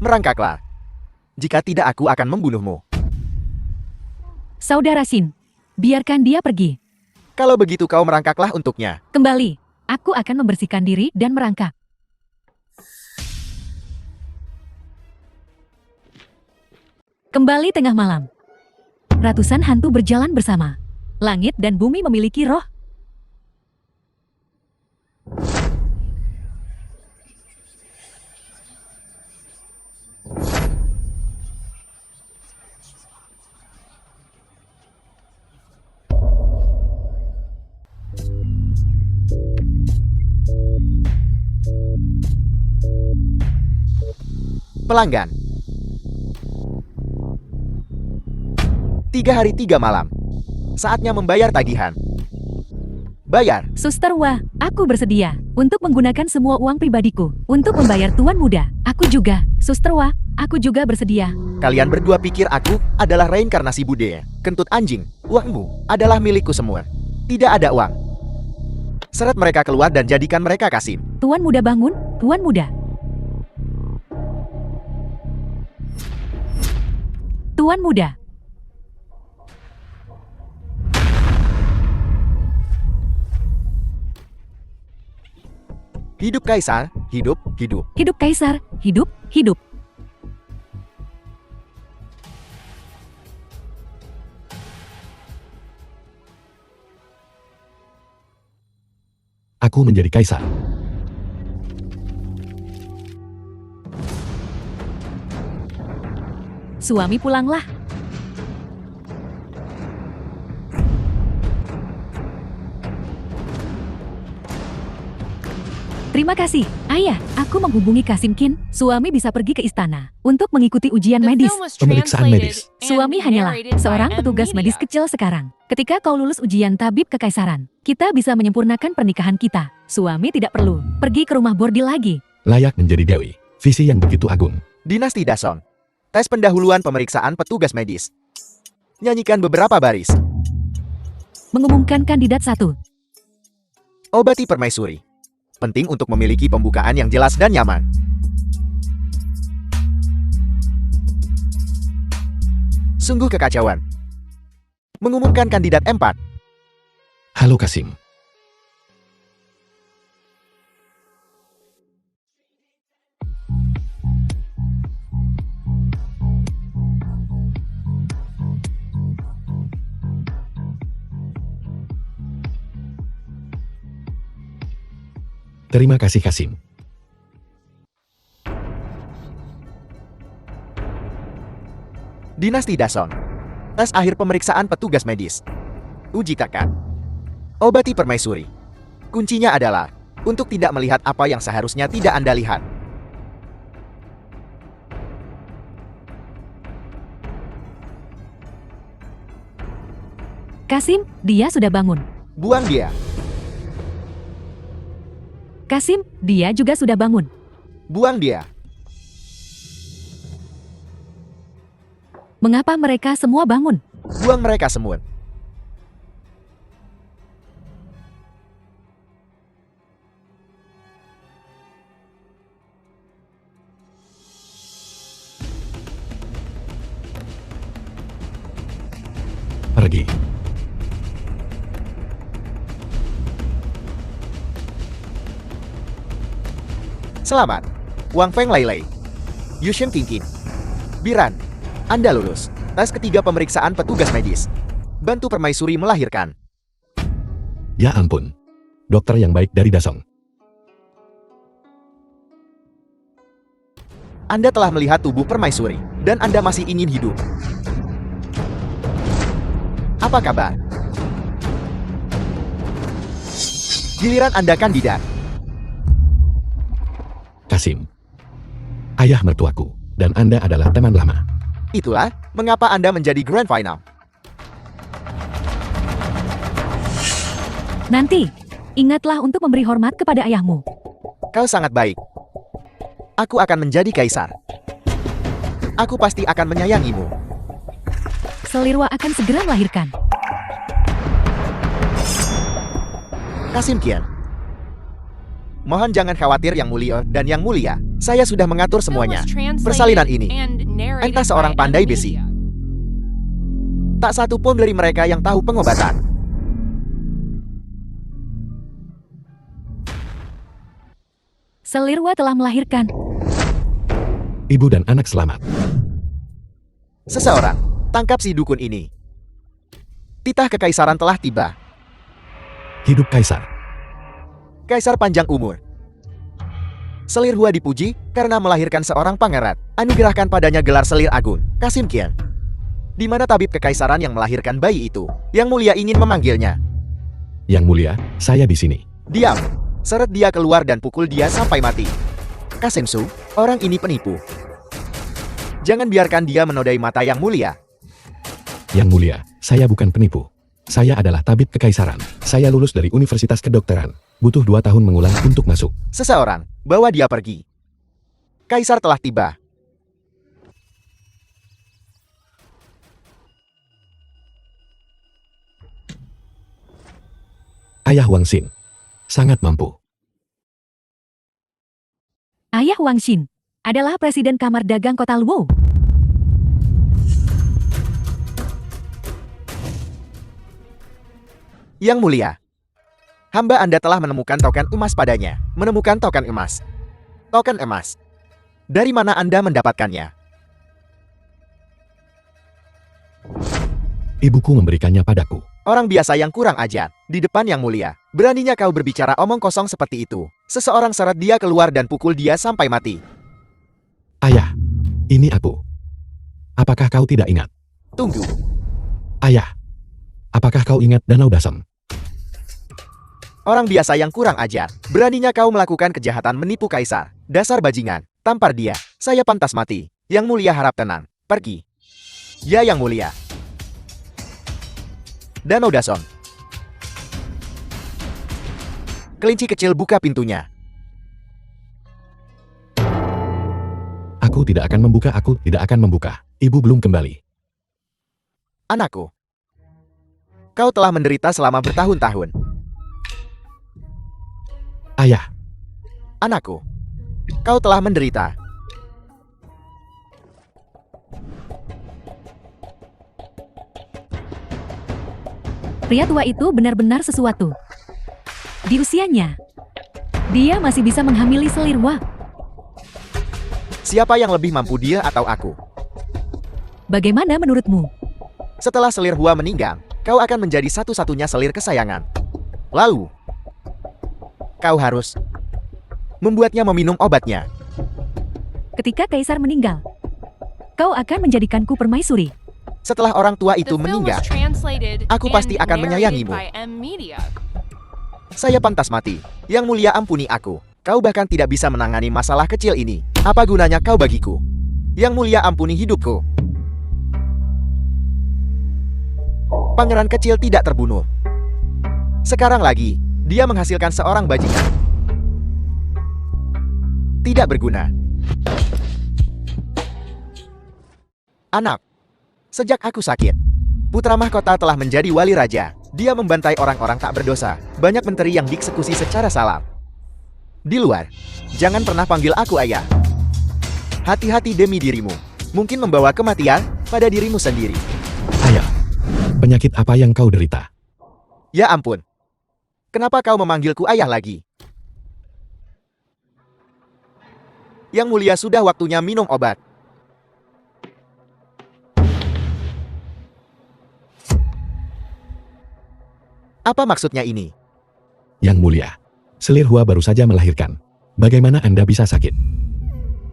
Merangkaklah. Jika tidak aku akan membunuhmu. Saudara Xin, biarkan dia pergi. Kalau begitu kau merangkaklah untuknya. Kembali, aku akan membersihkan diri dan merangkak. Kembali tengah malam. Ratusan hantu berjalan bersama. Langit dan bumi memiliki roh. Pelanggan. 3 hari 3 malam. Saatnya membayar tagihan. Bayar. Suster Wah, aku bersedia untuk menggunakan semua uang pribadiku untuk membayar Tuan Muda. Aku juga, Suster Wah, aku juga bersedia. Kalian berdua pikir aku adalah reinkarnasi Bude? Kentut anjing, uangmu adalah milikku semua. Tidak ada uang. Seret mereka keluar dan jadikan mereka Kasim. Tuan Muda bangun, Tuan Muda. Tuan Muda. Hidup Kaisar, hidup, hidup. Hidup Kaisar, hidup, hidup. Aku menjadi kaisar. Suami pulanglah. Terima kasih, Ayah. Aku menghubungi Kasim Kin. Suami bisa pergi ke istana untuk mengikuti ujian medis. Pemeriksaan medis. Suami hanyalah seorang petugas medis kecil sekarang. Ketika kau lulus ujian tabib kekaisaran, kita bisa menyempurnakan pernikahan kita. Suami tidak perlu pergi ke rumah bordil lagi. Layak menjadi dewi. Visi yang begitu agung. Dinasti Dason. Tes pendahuluan pemeriksaan petugas medis. Nyanyikan beberapa baris. Mengumumkan kandidat 1. Obati permaisuri. Penting untuk memiliki pembukaan yang jelas dan nyaman. Sungguh kekacauan. Mengumumkan kandidat 4. Halo Kasim. Terima kasih Kasim. Dinasti Dason. Tes akhir pemeriksaan petugas medis. Uji tekad. Obati permaisuri. Kuncinya adalah untuk tidak melihat apa yang seharusnya tidak Anda lihat. Kasim, dia sudah bangun. Buang dia. Kasim, dia juga sudah bangun. Buang dia. Mengapa mereka semua bangun? Buang mereka semua. Pergi. Selamat, Wang Feng Lailai, Yushen Qingqin, Biran, Anda lulus. Tes ketiga pemeriksaan petugas medis. Bantu permaisuri melahirkan. Ya ampun. Dokter yang baik dari Dasong. Anda telah melihat tubuh permaisuri, dan Anda masih ingin hidup. Apa kabar? Giliran Anda kandidat. Kasim. Ayah mertuaku, dan Anda adalah teman lama. Itulah mengapa Anda menjadi Grand Final. Nanti, ingatlah untuk memberi hormat kepada ayahmu. Kau sangat baik. Aku akan menjadi kaisar. Aku pasti akan menyayangimu. Selirwa akan segera melahirkan. Kasim Kian. Mohon jangan khawatir Yang Mulia dan Yang Mulia. Saya sudah mengatur semuanya. Persalinan ini, entah seorang pandai besi. Tak satu pun dari mereka yang tahu pengobatan. Selirwa telah melahirkan. Ibu dan anak selamat. Seseorang, tangkap si dukun ini. Titah kekaisaran telah tiba. Hidup Kaisar. Kaisar panjang umur. Selirhua dipuji karena melahirkan seorang pangeran. Anugerahkan padanya gelar Selir Agung, Kasim Kian. Di mana tabib kekaisaran yang melahirkan bayi itu? Yang Mulia ingin memanggilnya. Yang Mulia, saya di sini. Diam. Seret dia keluar dan pukul dia sampai mati. Kasim Su, orang ini penipu. Jangan biarkan dia menodai mata Yang Mulia. Yang Mulia, saya bukan penipu. Saya adalah tabib kekaisaran. Saya lulus dari Universitas Kedokteran. Butuh 2 tahun mengulang untuk masuk. Seseorang, bawa dia pergi. Kaisar telah tiba. Ayah Wangxin. Sangat mampu. Ayah Wangxin adalah Presiden Kamar Dagang Kota Luo. Yang Mulia, hamba Anda telah menemukan token emas padanya. Menemukan token emas. Token emas. Dari mana Anda mendapatkannya? Ibuku memberikannya padaku. Orang biasa yang kurang ajar. Di depan Yang Mulia, beraninya kau berbicara omong kosong seperti itu. Seseorang seret dia keluar dan pukul dia sampai mati. Ayah, ini aku. Apakah kau tidak ingat? Tunggu. Ayah, apakah kau ingat Danau Dasem? Orang biasa yang kurang ajar. Beraninya kau melakukan kejahatan menipu kaisar. Dasar bajingan. Tampar dia. Saya pantas mati. Yang Mulia harap tenang. Pergi. Ya Yang Mulia. Danau Dasom. Kelinci kecil buka pintunya. Aku tidak akan membuka, aku tidak akan membuka. Ibu belum kembali. Anakku. Kau telah menderita selama bertahun-tahun. Ayah, Anakku. Kau telah menderita. Pria tua itu benar-benar sesuatu. Di usianya, dia masih bisa menghamili Selirwa. Siapa yang lebih mampu, dia atau aku? Bagaimana menurutmu? Setelah Selirhua meninggal, kau akan menjadi satu-satunya selir kesayangan. Lalu, kau harus membuatnya meminum obatnya. Ketika Kaisar meninggal, kau akan menjadikanku permaisuri. Setelah orang tua itu meninggal, aku pasti akan menyayangimu. Saya pantas mati. Yang Mulia ampuni aku. Kau bahkan tidak bisa menangani masalah kecil ini. Apa gunanya kau bagiku? Yang Mulia ampuni hidupku. Pangeran kecil tidak terbunuh. Sekarang lagi, dia menghasilkan seorang bajingan. Tidak berguna. Anak, sejak aku sakit, putra mahkota telah menjadi wali raja. Dia membantai orang-orang tak berdosa. Banyak menteri yang dieksekusi secara salah. Di luar, jangan pernah panggil aku ayah. Hati-hati demi dirimu. Mungkin membawa kematian pada dirimu sendiri. ayah, penyakit apa yang kau derita? Ya ampun. Kenapa kau memanggilku ayah lagi? Yang Mulia, sudah waktunya minum obat. Apa maksudnya ini? Yang Mulia, Selirhua baru saja melahirkan. Bagaimana Anda bisa sakit?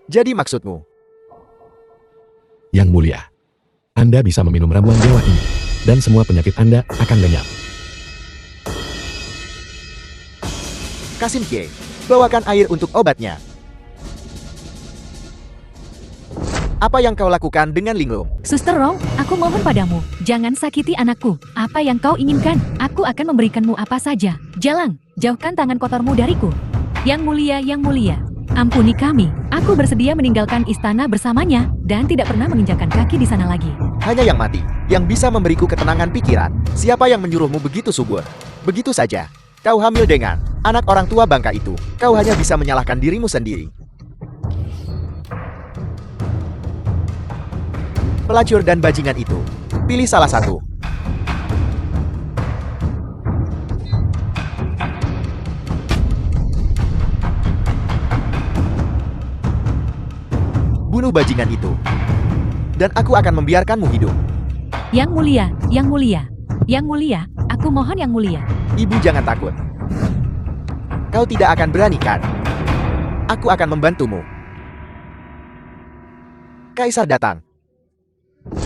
Jadi maksudmu? Yang Mulia, Anda bisa meminum ramuan dewa ini, dan semua penyakit Anda akan lenyap. Kasim Kie, bawakan air untuk obatnya. Apa yang kau lakukan dengan Linglong? Suster Rong, aku mohon padamu, jangan sakiti anakku. Apa yang kau inginkan, aku akan memberikanmu apa saja. Jalang, jauhkan tangan kotormu dariku. Yang Mulia, ampuni kami. Aku bersedia meninggalkan istana bersamanya, dan tidak pernah menginjakan kaki di sana lagi. Hanya yang mati, yang bisa memberiku ketenangan pikiran. Siapa yang menyuruhmu begitu subur? Begitu saja, kau hamil dengan Anak orang tua bangka itu, kau hanya bisa menyalahkan dirimu sendiri. Pelacur dan bajingan itu, pilih salah satu. Bunuh bajingan itu, dan aku akan membiarkanmu hidup. Yang mulia, yang mulia, yang mulia, aku mohon yang mulia. Ibu jangan takut. Kau tidak akan berani kan? Aku akan membantumu. Kaisar datang.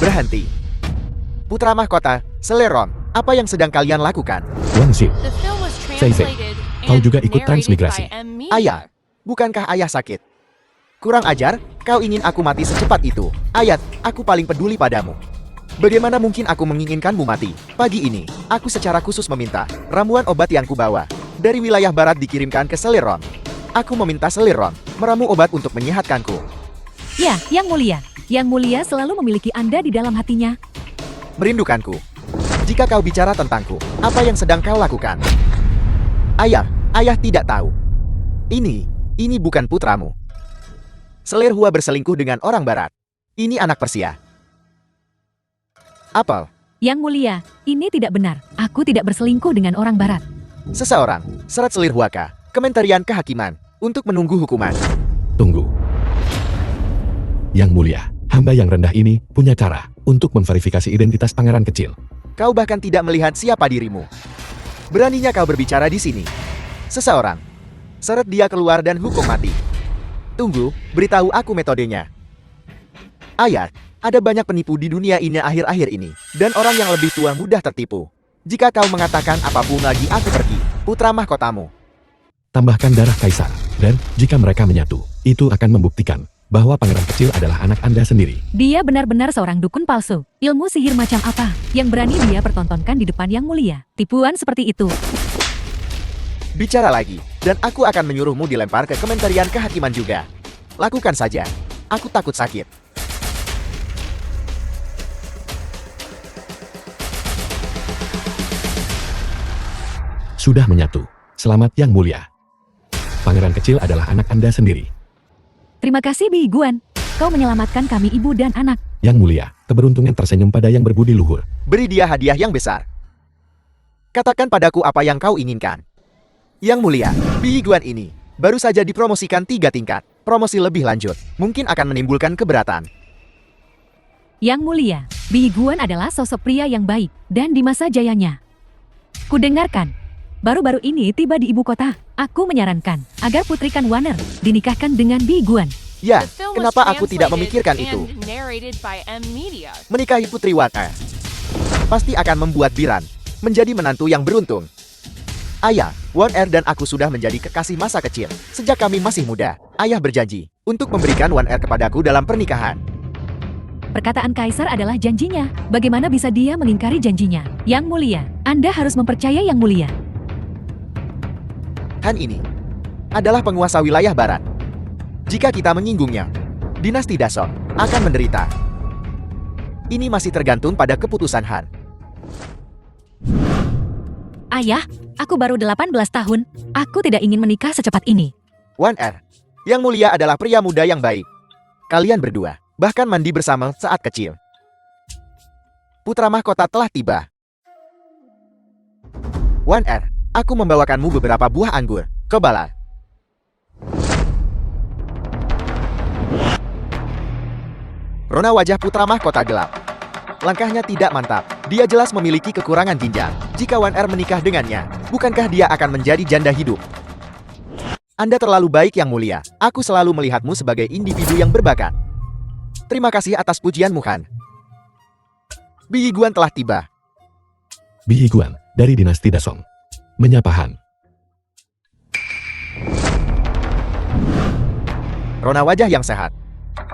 Berhenti. Putra mahkota, Celeron, apa yang sedang kalian lakukan? Wangxi, The film was Fei, translated kau and juga ikut narrated transmigrasi. by M. Ayah, bukankah ayah sakit? Kurang ajar, kau ingin aku mati secepat itu. Ayat, aku paling peduli padamu. Bagaimana mungkin aku menginginkanmu mati? Pagi ini, aku secara khusus meminta ramuan obat yang kubawa dari wilayah barat dikirimkan ke Celeron. Aku meminta Celeron meramu obat untuk menyehatkanku. Ya, yang mulia. Yang mulia selalu memiliki Anda di dalam hatinya. Merindukanku. Jika kau bicara tentangku, apa yang sedang kau lakukan? Ayah tidak tahu. Ini bukan putramu. Selerhua berselingkuh dengan orang barat. Ini anak Persia. Apel, Yang mulia, ini tidak benar. Aku tidak berselingkuh dengan orang barat. seseorang, Serat Selirhuaka, Kementerian Kehakiman, untuk menunggu hukuman. Tunggu. Yang mulia, hamba yang rendah ini punya cara untuk memverifikasi identitas pangeran kecil. Kau bahkan tidak melihat siapa dirimu. Beraninya kau berbicara di sini. Seseorang, seret dia keluar dan hukum mati. Tunggu, beritahu aku metodenya. Ayah, ada banyak penipu di dunia ini akhir-akhir ini, dan orang yang lebih tua mudah tertipu. Jika kau mengatakan apapun lagi aku pergi, putra mahkotamu. Tambahkan darah kaisar, dan jika mereka menyatu, itu akan membuktikan bahwa pangeran kecil adalah anak Anda sendiri. Dia benar-benar seorang dukun palsu. Ilmu sihir macam apa yang berani dia pertontonkan di depan yang mulia? Tipuan seperti itu. Bicara lagi, dan aku akan menyuruhmu dilempar ke Kementerian Kehakiman juga. Lakukan saja. Aku takut sakit. Sudah menyatu. Selamat yang mulia. Pangeran kecil adalah anak Anda sendiri. Terima kasih Bi Guan. Kau menyelamatkan kami ibu dan anak. Yang mulia, keberuntungan tersenyum pada yang berbudi luhur. Beri dia hadiah yang besar. Katakan padaku apa yang kau inginkan. Yang mulia, Biguan ini baru saja dipromosikan 3 tingkat. Promosi lebih lanjut mungkin akan menimbulkan keberatan. Yang mulia, Bi Guan adalah sosok pria yang baik dan di masa jayanya. Kudengarkan. Baru-baru ini tiba di ibu kota. Aku menyarankan agar Putri Kan Warner dinikahkan dengan Bi Guan. Ya, The film was kenapa aku tidak translated memikirkan and itu? narrated by M. Media. Menikahi Putri Waka pasti akan membuat Biran menjadi menantu yang beruntung. Ayah, Wan Er dan aku sudah menjadi kekasih masa kecil sejak kami masih muda. Ayah berjanji untuk memberikan Wan Er kepadaku dalam pernikahan. Perkataan kaisar adalah janjinya. Bagaimana bisa dia mengingkari janjinya? Yang mulia, Anda harus mempercayai yang mulia. Han ini adalah penguasa wilayah barat. Jika kita menyinggungnya, dinasti Dason akan menderita. Ini masih tergantung pada keputusan Han. Ayah, aku baru 18 tahun. Aku tidak ingin menikah secepat ini. Wan Er, yang mulia adalah pria muda yang baik. Kalian berdua bahkan mandi bersama saat kecil. Putra mahkota telah tiba. Wan Er, aku membawakanmu beberapa buah anggur. Cobalah. Rona wajah putra mahkota gelap. Langkahnya tidak mantap. Dia jelas memiliki kekurangan ginjal. Jika Wan Er menikah dengannya, bukankah dia akan menjadi janda hidup? Anda terlalu baik yang mulia. Aku selalu melihatmu sebagai individu yang berbakat. Terima kasih atas pujianmu, Han. Bi Guan telah tiba. Bi Guan, dari dinasti Dasong. Menyapa Han. Rona wajah yang sehat,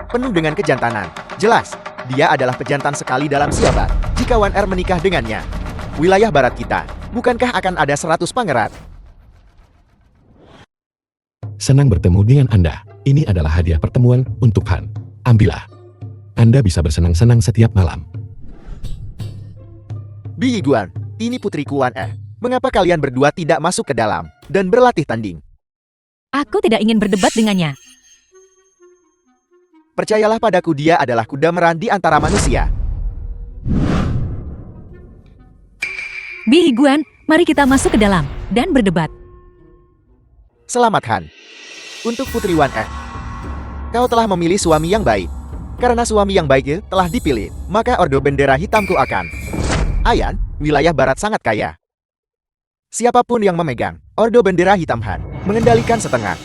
penuh dengan kejantanan. Jelas, dia adalah pejantan sekali dalam Siabat. Jika Wan Er menikah dengannya, wilayah barat kita, bukankah akan ada 100 pangeran? Senang bertemu dengan Anda. Ini adalah hadiah pertemuan untuk Han. Ambillah. Anda bisa bersenang-senang setiap malam. Bi Guan, ini putriku Wan Er. Mengapa kalian berdua tidak masuk ke dalam dan berlatih tanding? Aku tidak ingin berdebat dengannya. Percayalah padaku, dia adalah kuda meran di antara manusia. Bi Guan, mari kita masuk ke dalam dan berdebat. Selamat Han. Untuk Putri Wan kau telah memilih suami yang baik. Karena suami yang baik telah dipilih, maka Ordo Bendera Hitamku akan. Ayan, wilayah barat sangat kaya. Siapapun yang memegang Ordo Bendera Hitam Han, mengendalikan setengah.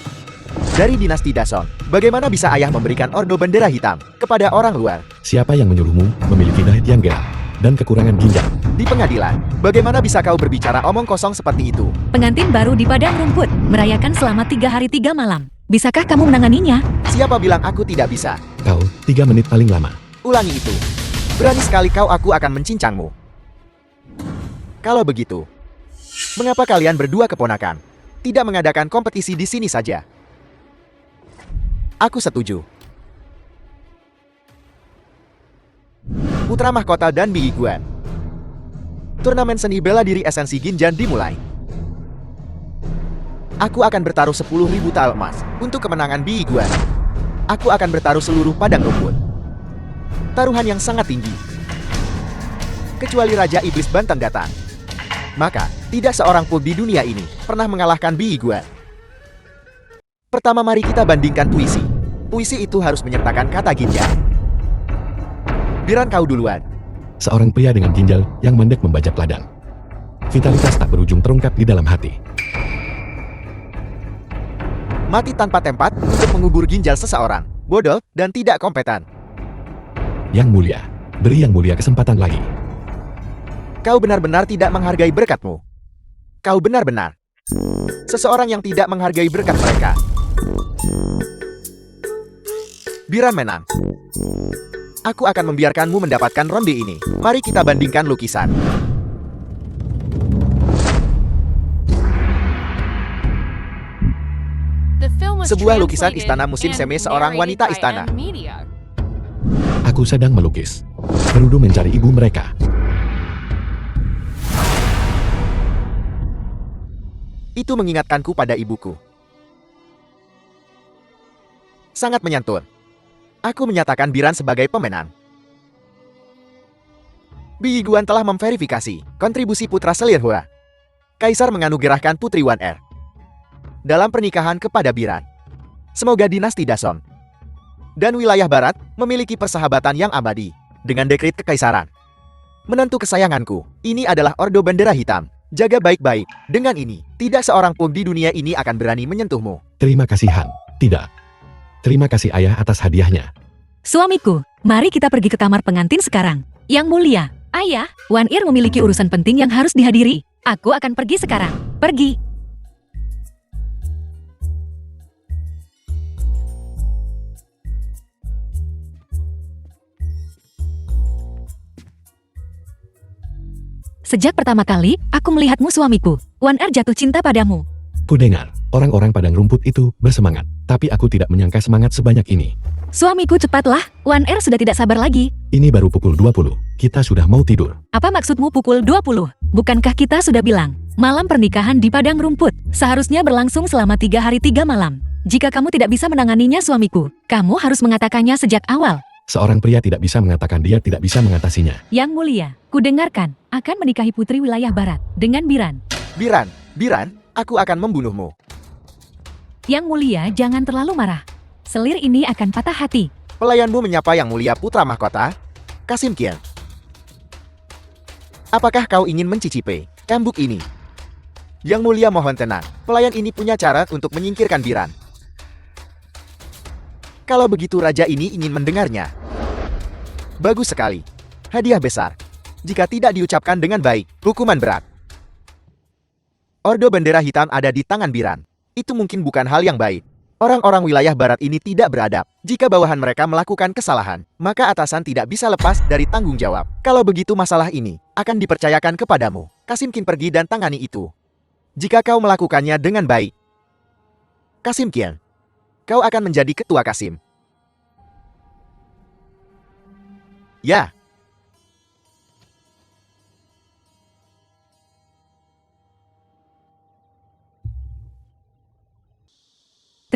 Dari dinasti Dason, bagaimana bisa ayah memberikan Ordo Bendera Hitam kepada orang luar? Siapa yang menyuruhmu memiliki dahit yang gelap dan kekurangan ginjal? Di pengadilan, bagaimana bisa kau berbicara omong kosong seperti itu? Pengantin baru di padang rumput, merayakan selama 3 hari 3 malam. Bisakah kamu menanganinya? Siapa bilang aku tidak bisa? Kau, 3 menit paling lama. Ulangi itu. Berani sekali kau, aku akan mencincangmu. Kalau begitu, mengapa kalian berdua keponakan tidak mengadakan kompetisi di sini saja? Aku setuju. Putra Mahkota dan Bi Guan. Turnamen seni bela diri esensi Ginjan dimulai. Aku akan bertaruh 10.000 tael emas untuk kemenangan Bi Guan. Aku akan bertaruh seluruh padang rumput. Taruhan yang sangat tinggi. Kecuali Raja Iblis Banteng datang. Maka, tidak seorang pun di dunia ini pernah mengalahkan Bi Guan. Pertama, mari kita bandingkan puisi. Puisi itu harus menyertakan kata ginjal. Biran, kau duluan. Seorang pria dengan ginjal yang mandek membajak ladang. Vitalitas tak berujung terungkap di dalam hati. Mati tanpa tempat untuk mengubur ginjal seseorang. Bodoh dan tidak kompeten. Yang mulia, beri yang mulia kesempatan lagi. Kau benar-benar tidak menghargai berkatmu. Kau benar-benar seseorang yang tidak menghargai berkat mereka. Biran menang. Aku akan membiarkanmu mendapatkan ronde ini. Mari kita bandingkan lukisan. The film was Sebuah lukisan translated istana musim and semi seorang narrated wanita by istana. M Media. Aku sedang melukis. Gerudo mencari ibu mereka. Itu mengingatkanku pada ibuku. Sangat menyantun. Aku menyatakan Biran sebagai pemenang. Bi Guan telah memverifikasi kontribusi putra selir Hua. Kaisar menganugerahkan Putri Wan dalam pernikahan kepada Biran. Semoga dinasti Dason dan wilayah barat memiliki persahabatan yang abadi dengan dekret kekaisaran. Menantu kesayanganku, ini adalah Ordo Bendera Hitam. Jaga baik-baik. Dengan ini, tidak seorang pun di dunia ini akan berani menyentuhmu. Terima kasih Han. Tidak. Terima kasih ayah atas hadiahnya. Suamiku, mari kita pergi ke kamar pengantin sekarang. Yang mulia, ayah, Wan Ir memiliki urusan penting yang harus dihadiri. Aku akan pergi sekarang. Pergi. Sejak pertama kali, aku melihatmu suamiku. Wan Er jatuh cinta padamu. Ku dengar, orang-orang padang rumput itu bersemangat. Tapi aku tidak menyangka semangat sebanyak ini. Suamiku, cepatlah. Wan Er sudah tidak sabar lagi. Ini baru pukul 20. Kita sudah mau tidur. Apa maksudmu pukul 20? Bukankah kita sudah bilang, malam pernikahan di padang rumput seharusnya berlangsung selama 3 hari 3 malam. Jika kamu tidak bisa menanganinya suamiku, kamu harus mengatakannya sejak awal. Seorang pria tidak bisa mengatakan dia tidak bisa mengatasinya. Yang mulia, kudengarkan, akan menikahi putri wilayah barat dengan Biran. Biran, aku akan membunuhmu. Yang mulia, jangan terlalu marah. Selir ini akan patah hati. Pelayanmu menyapa Yang Mulia Putra Mahkota, Kasim Kian. Apakah kau ingin mencicipi cambuk ini? Yang Mulia mohon tenang, pelayan ini punya cara untuk menyingkirkan Biran. Kalau begitu raja ini ingin mendengarnya. Bagus sekali. Hadiah besar. Jika tidak diucapkan dengan baik, hukuman berat. Ordo Bendera Hitam ada di tangan Biran. Itu mungkin bukan hal yang baik. Orang-orang wilayah barat ini tidak beradab. Jika bawahan mereka melakukan kesalahan, maka atasan tidak bisa lepas dari tanggung jawab. Kalau begitu masalah ini akan dipercayakan kepadamu. Kasim Kian, pergi dan tangani itu. Jika kau melakukannya dengan baik, Kasim Kian, kau akan menjadi ketua Kasim. Ya.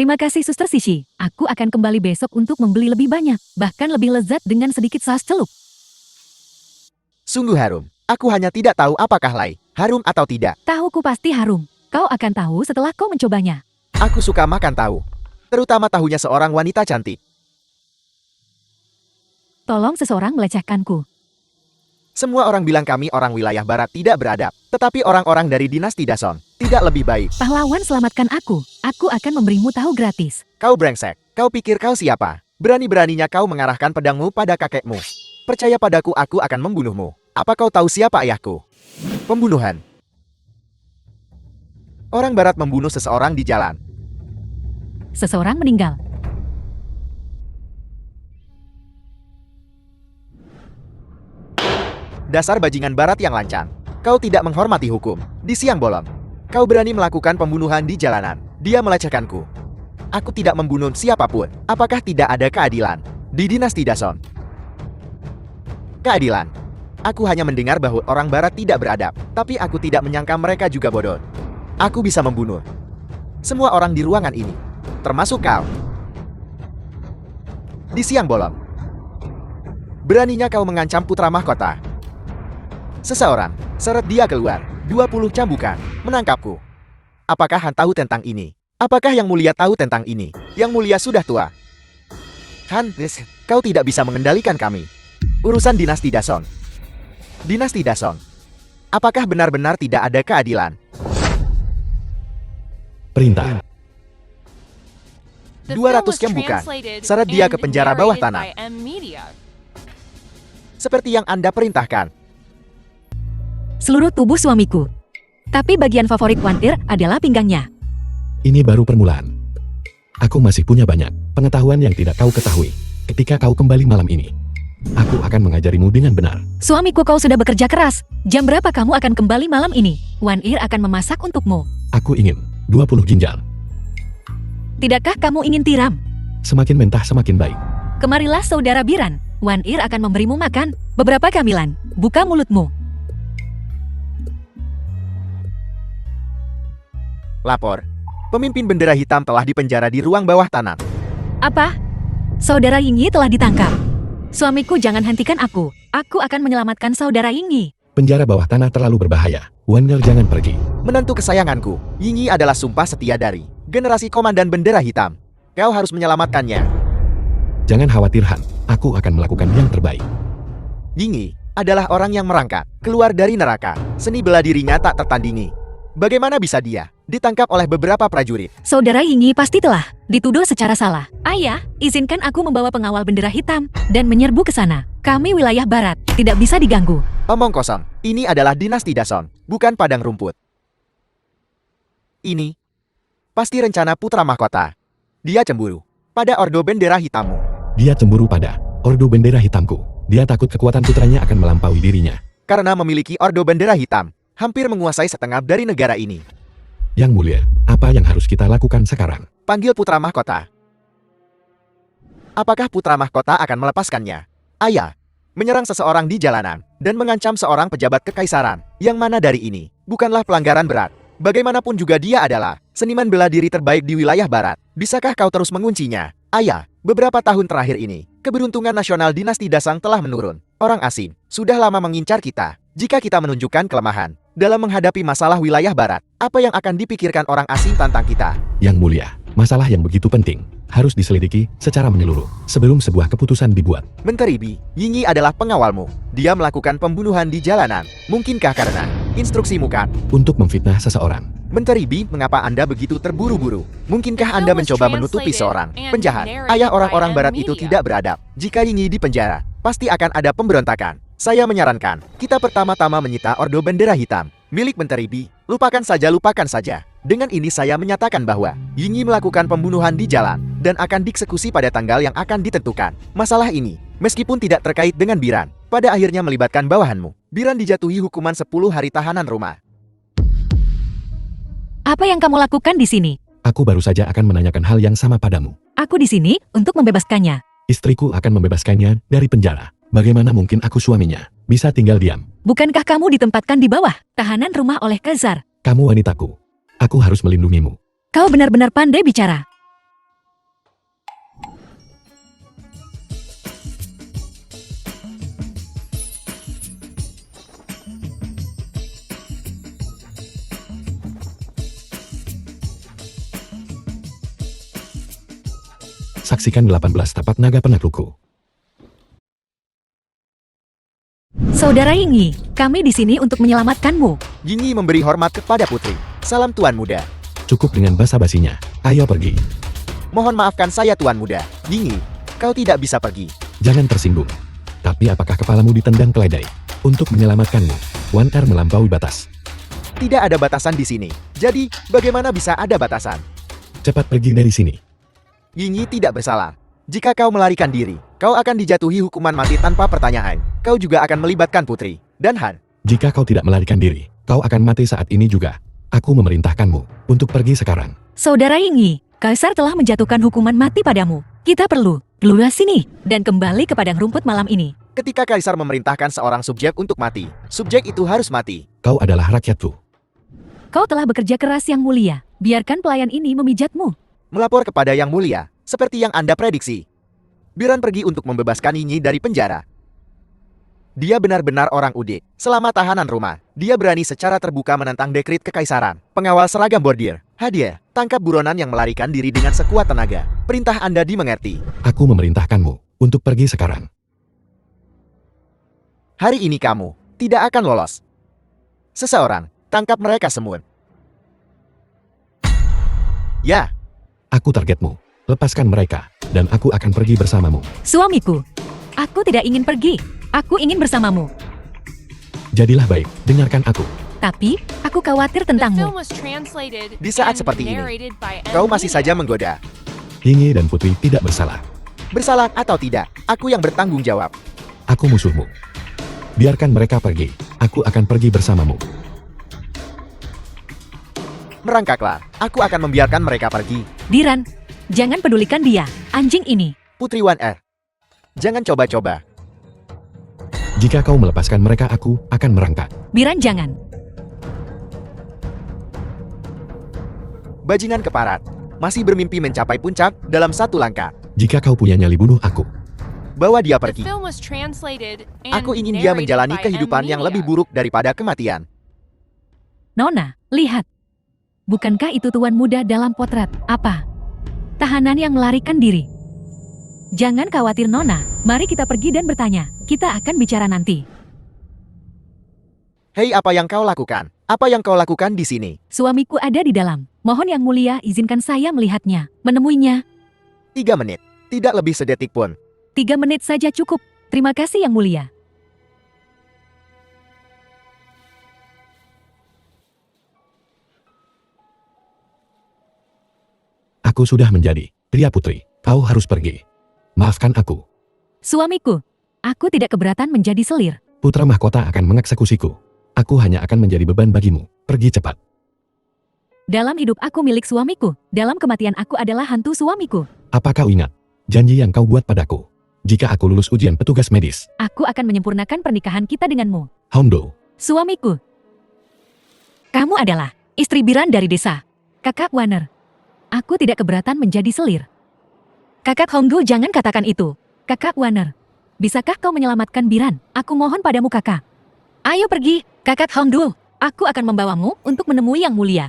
Terima kasih Suster Sishi. Aku akan kembali besok untuk membeli lebih banyak, bahkan lebih lezat dengan sedikit saus celup. Sungguh harum. Aku hanya tidak tahu apakah Lai harum atau tidak. Tahuku pasti harum. Kau akan tahu setelah kau mencobanya. Aku suka makan tahu. Terutama tahunya seorang wanita cantik. Tolong seseorang melecehkanku. Semua orang bilang kami orang wilayah barat tidak beradab. Tetapi orang-orang dari dinasti Dason tidak lebih baik. Pahlawan selamatkan aku. Aku akan memberimu tahu gratis. Kau brengsek. Kau pikir kau siapa? Berani-beraninya kau mengarahkan pedangmu pada kakekmu. Percaya padaku, aku akan membunuhmu. Apa kau tahu siapa ayahku? Pembunuhan. Orang barat membunuh seseorang di jalan. Seseorang meninggal. Dasar bajingan barat yang lancang. Kau tidak menghormati hukum. Di siang bolong, kau berani melakukan pembunuhan di jalanan. Dia melecehkanku. Aku tidak membunuh siapapun. Apakah tidak ada keadilan di dinasti Dason? Keadilan. Aku hanya mendengar bahwa orang barat tidak beradab, tapi aku tidak menyangka mereka juga bodoh. Aku bisa membunuh semua orang di ruangan ini, termasuk kau. Di siang bolong, beraninya kau mengancam putra mahkota. Seseorang seret dia keluar. 20 cambukan menangkapku. Apakah Han tahu tentang ini? Apakah Yang Mulia tahu tentang ini? Yang Mulia sudah tua. Han, kau tidak bisa mengendalikan kami. Urusan dinasti Dason. Dinasti Dason. Apakah benar-benar tidak ada keadilan? Perintah. The 200 film was cambukan. translated Seret dia and ke penjara bawah narrated tanah. by M Media. Seperti yang Anda perintahkan. Seluruh tubuh suamiku. Tapi bagian favorit Wanir adalah pinggangnya. Ini baru permulaan. Aku masih punya banyak pengetahuan yang tidak kau ketahui. Ketika kau kembali malam ini, aku akan mengajarimu dengan benar. Suamiku, kau sudah bekerja keras. Jam berapa kamu akan kembali malam ini? Wanir akan memasak untukmu. Aku ingin 20 ginjal. Tidakkah kamu ingin tiram? Semakin mentah semakin baik. Kemarilah saudara Biran. Wanir akan memberimu makan. Beberapa camilan. Buka mulutmu. Lapor. Pemimpin bendera hitam telah dipenjara di ruang bawah tanah. Apa? Saudara Yingyi telah ditangkap. Suamiku, jangan hentikan aku. Aku akan menyelamatkan saudara Yingyi. Penjara bawah tanah terlalu berbahaya. Wanir jangan pergi. Menantu kesayanganku, Yingyi adalah sumpah setia dari generasi komandan bendera hitam. Kau harus menyelamatkannya. Jangan khawatir Han, aku akan melakukan yang terbaik. Yingyi adalah orang yang merangkak keluar dari neraka. Seni bela dirinya tak tertandingi. Bagaimana bisa dia ditangkap oleh beberapa prajurit? Saudara Yingyi pasti telah dituduh secara salah. Ayah, izinkan aku membawa pengawal bendera hitam dan menyerbu ke sana. Kami wilayah barat, tidak bisa diganggu. Omong kosong. Ini adalah dinasti Dason, bukan padang rumput. Ini pasti rencana putra mahkota. Dia cemburu pada ordo bendera hitammu. Dia cemburu pada ordo bendera hitamku. Dia takut kekuatan putranya akan melampaui dirinya. Karena memiliki ordo bendera hitam, hampir menguasai setengah dari negara ini. Yang Mulia, apa yang harus kita lakukan sekarang? Panggil putra mahkota. Apakah putra mahkota akan melepaskannya? Ayah, menyerang seseorang di jalanan dan mengancam seorang pejabat kekaisaran. Yang mana dari ini bukanlah pelanggaran berat. Bagaimanapun juga dia adalah seniman bela diri terbaik di wilayah barat. Bisakah kau terus menguncinya? Ayah, beberapa tahun terakhir ini, keberuntungan nasional dinasti Dasang telah menurun. Orang asing sudah lama mengincar kita. Jika kita menunjukkan kelemahan dalam menghadapi masalah wilayah barat, apa yang akan dipikirkan orang asing tentang kita? Yang Mulia, masalah yang begitu penting harus diselidiki secara menyeluruh sebelum sebuah keputusan dibuat. Menteri Bi, Yingyi adalah pengawalmu. Dia melakukan pembunuhan di jalanan. Mungkinkah karena instruksimu kan? Untuk memfitnah seseorang. Menteri Bi, mengapa Anda begitu terburu-buru? Mungkinkah Anda mencoba menutupi seorang penjahat? Ayah orang-orang barat itu tidak beradab. Jika Yingyi dipenjara, pasti akan ada pemberontakan. Saya menyarankan, kita pertama-tama menyita ordo bendera hitam milik Menteri Bi. Lupakan saja. Dengan ini saya menyatakan bahwa Yingyi melakukan pembunuhan di jalan dan akan dieksekusi pada tanggal yang akan ditentukan. Masalah ini, meskipun tidak terkait dengan Biran, pada akhirnya melibatkan bawahanmu. Biran dijatuhi hukuman 10 hari tahanan rumah. Apa yang kamu lakukan di sini? Aku baru saja akan menanyakan hal yang sama padamu. Aku di sini untuk membebaskannya. Istriku akan membebaskannya dari penjara. Bagaimana mungkin aku suaminya bisa tinggal diam? Bukankah kamu ditempatkan di bawah tahanan rumah oleh Khazar? Kamu wanitaku. Aku harus melindungimu. Kau benar-benar pandai bicara. Saksikan 18 tapak naga penaklukku. Saudara Yingyi, kami di sini untuk menyelamatkanmu. Yingyi memberi hormat kepada putri. Salam Tuan Muda. Cukup dengan basa-basinya. Ayo pergi. Mohon maafkan saya Tuan Muda. Yingyi, kau tidak bisa pergi. Jangan tersinggung. Tapi apakah kepalamu ditendang keledai? Untuk menyelamatkanmu, Wan Er melampaui batas. Tidak ada batasan di sini. Jadi, bagaimana bisa ada batasan? Cepat pergi dari sini. Yingyi tidak bersalah. Jika kau melarikan diri, kau akan dijatuhi hukuman mati tanpa pertanyaan. Kau juga akan melibatkan putri dan Han. Jika kau tidak melarikan diri, kau akan mati saat ini juga. Aku memerintahkanmu untuk pergi sekarang. Saudara Yingyi, Kaisar telah menjatuhkan hukuman mati padamu. Kita perlu keluar sini dan kembali ke padang rumput malam ini. Ketika Kaisar memerintahkan seorang subjek untuk mati, subjek itu harus mati. Kau adalah rakyatku. Kau telah bekerja keras Yang Mulia. Biarkan pelayan ini memijatmu. Melapor kepada Yang Mulia, seperti yang Anda prediksi. Biran pergi untuk membebaskan Yingyi dari penjara. Dia benar-benar orang udik. Selama tahanan rumah, dia berani secara terbuka menentang dekrit kekaisaran. Pengawal seragam bordir. Hadiah, tangkap buronan yang melarikan diri dengan sekuat tenaga. Perintah Anda dimengerti. Aku memerintahkanmu untuk pergi sekarang. Hari ini kamu tidak akan lolos. Seseorang, tangkap mereka semua. Ya, Aku targetmu. Lepaskan mereka, dan aku akan pergi bersamamu. Suamiku, aku tidak ingin pergi. Aku ingin bersamamu. Jadilah baik, dengarkan aku. Tapi, aku khawatir The film tentangmu. was translated Di saat and seperti ini, narrated by kau M. masih Media. saja menggoda. Yingyi dan Putri tidak bersalah. Bersalah atau tidak, aku yang bertanggung jawab. Aku musuhmu. Biarkan mereka pergi. Aku akan pergi bersamamu. Merangkaklah, aku akan membiarkan mereka pergi. Biran, jangan pedulikan dia, anjing ini. Putri Wan Er, jangan coba-coba. Jika kau melepaskan mereka, aku akan merangkak. Biran jangan. Bajingan keparat, masih bermimpi mencapai puncak dalam satu langkah. Jika kau punya nyali, bunuh aku. Bawa dia The pergi. film was translated and Aku ingin dia narrated menjalani by kehidupan M. yang Media. lebih buruk daripada kematian. Nona, lihat. Bukankah itu tuan muda dalam potret? Apa? Tahanan yang melarikan diri. Jangan khawatir Nona, mari kita pergi dan bertanya. Kita akan bicara nanti. Hei, apa yang kau lakukan? Apa yang kau lakukan di sini? Suamiku ada di dalam. Mohon Yang Mulia izinkan saya melihatnya, menemuinya. 3 menit, tidak lebih sedetik pun. 3 menit saja cukup. Terima kasih Yang Mulia. Aku sudah menjadi pria putri. Kau harus pergi. Maafkan aku. Suamiku, aku tidak keberatan menjadi selir. Putra mahkota akan mengeksekusiku. Aku hanya akan menjadi beban bagimu. Pergi cepat. Dalam hidup aku milik suamiku, dalam kematian aku adalah hantu suamiku. Apa kau ingat janji yang kau buat padaku? Jika aku lulus ujian petugas medis, Aku akan menyempurnakan pernikahan kita denganmu. Hondo, Suamiku, kamu adalah istri Biran dari desa. Kakak Warner, aku tidak keberatan menjadi selir. Kakak Honggu, jangan katakan itu. Kakak Warner, bisakah kau menyelamatkan Biran? Aku mohon padamu kakak. Ayo pergi, kakak Honggu. Aku akan membawamu untuk menemui Yang Mulia.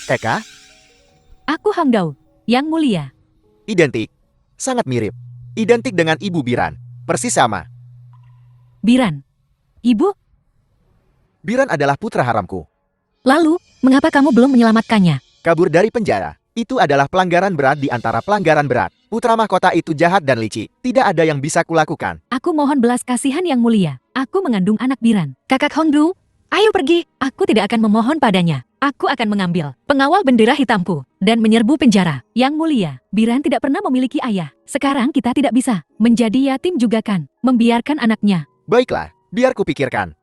Eka, Aku Hongdao, Yang Mulia. identik. Sangat mirip. Identik dengan Ibu Biran. Persis sama. Biran. Ibu, Biran adalah putra haramku. lalu, mengapa kamu belum menyelamatkannya? Kabur dari penjara. Itu adalah pelanggaran berat di antara pelanggaran berat. Putra mahkota itu jahat dan licik. Tidak ada yang bisa kulakukan. Aku mohon belas kasihan Yang Mulia. Aku mengandung anak Biran. Kakak Hongdu, ayo pergi. Aku tidak akan memohon padanya. Aku akan mengambil pengawal bendera hitamku dan menyerbu penjara. Yang Mulia, Biran tidak pernah memiliki ayah. Sekarang kita tidak bisa menjadi yatim juga kan, membiarkan anaknya. Baiklah, biar kupikirkan.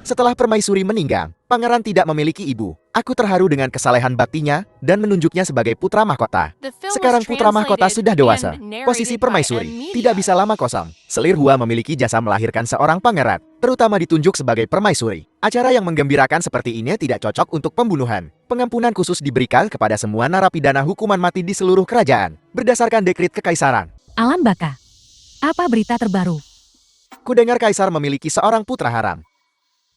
Setelah Permaisuri meninggal, pangeran tidak memiliki ibu. Aku terharu dengan kesalehan baktinya dan menunjuknya sebagai putra mahkota. The film was Sekarang putra mahkota translated sudah dewasa. and narrated Posisi by M. Permaisuri Media. tidak bisa lama kosong. Selir Hua memiliki jasa melahirkan seorang pangeran, terutama ditunjuk sebagai Permaisuri. Acara yang menggembirakan seperti ini tidak cocok untuk pembunuhan. Pengampunan khusus diberikan kepada semua narapidana hukuman mati di seluruh kerajaan, berdasarkan dekrit kekaisaran. Alam baka. Apa berita terbaru? Kudengar kaisar memiliki seorang putra haram.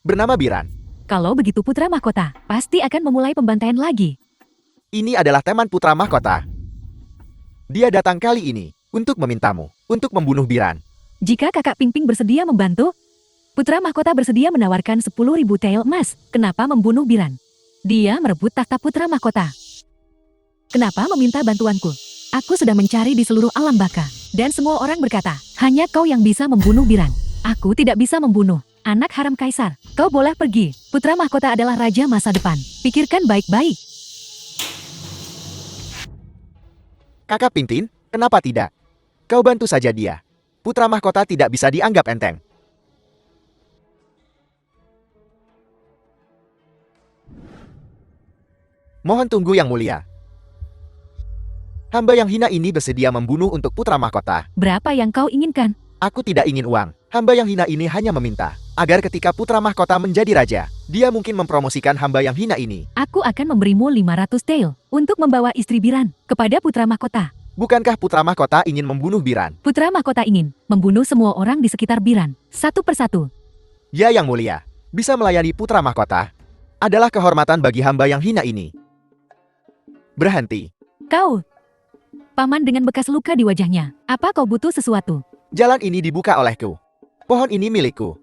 bernama Biran. Kalau begitu putra mahkota, pasti akan memulai pembantaian lagi. Ini adalah teman putra mahkota. Dia datang kali ini untuk memintamu untuk membunuh Biran. Jika kakak Ping Ping bersedia membantu, putra mahkota bersedia menawarkan 10.000 tael emas. Kenapa membunuh Biran? Dia merebut tahta putra mahkota. Kenapa meminta bantuanku? Aku sudah mencari di seluruh alam baka, dan semua orang berkata, hanya kau yang bisa membunuh Biran. Aku tidak bisa membunuh anak haram kaisar. Kau boleh pergi. Putra mahkota adalah raja masa depan. Pikirkan baik-baik. Kakak Pintin, kenapa tidak? Kau bantu saja dia. Putra mahkota tidak bisa dianggap enteng. Mohon tunggu yang mulia. Hamba yang hina ini bersedia membunuh untuk putra mahkota. Berapa yang kau inginkan? Aku tidak ingin uang. Hamba yang hina ini hanya meminta agar ketika putra mahkota menjadi raja, dia mungkin mempromosikan hamba yang hina ini. Aku akan memberimu 500 tael untuk membawa istri Biran kepada putra mahkota. Bukankah putra mahkota ingin membunuh Biran? Putra mahkota ingin membunuh semua orang di sekitar Biran, satu persatu. Ya yang mulia, bisa melayani putra mahkota adalah kehormatan bagi hamba yang hina ini. Berhenti. Kau, paman dengan bekas luka di wajahnya. Apa kau butuh sesuatu? Jalan ini dibuka olehku. Pohon ini milikku.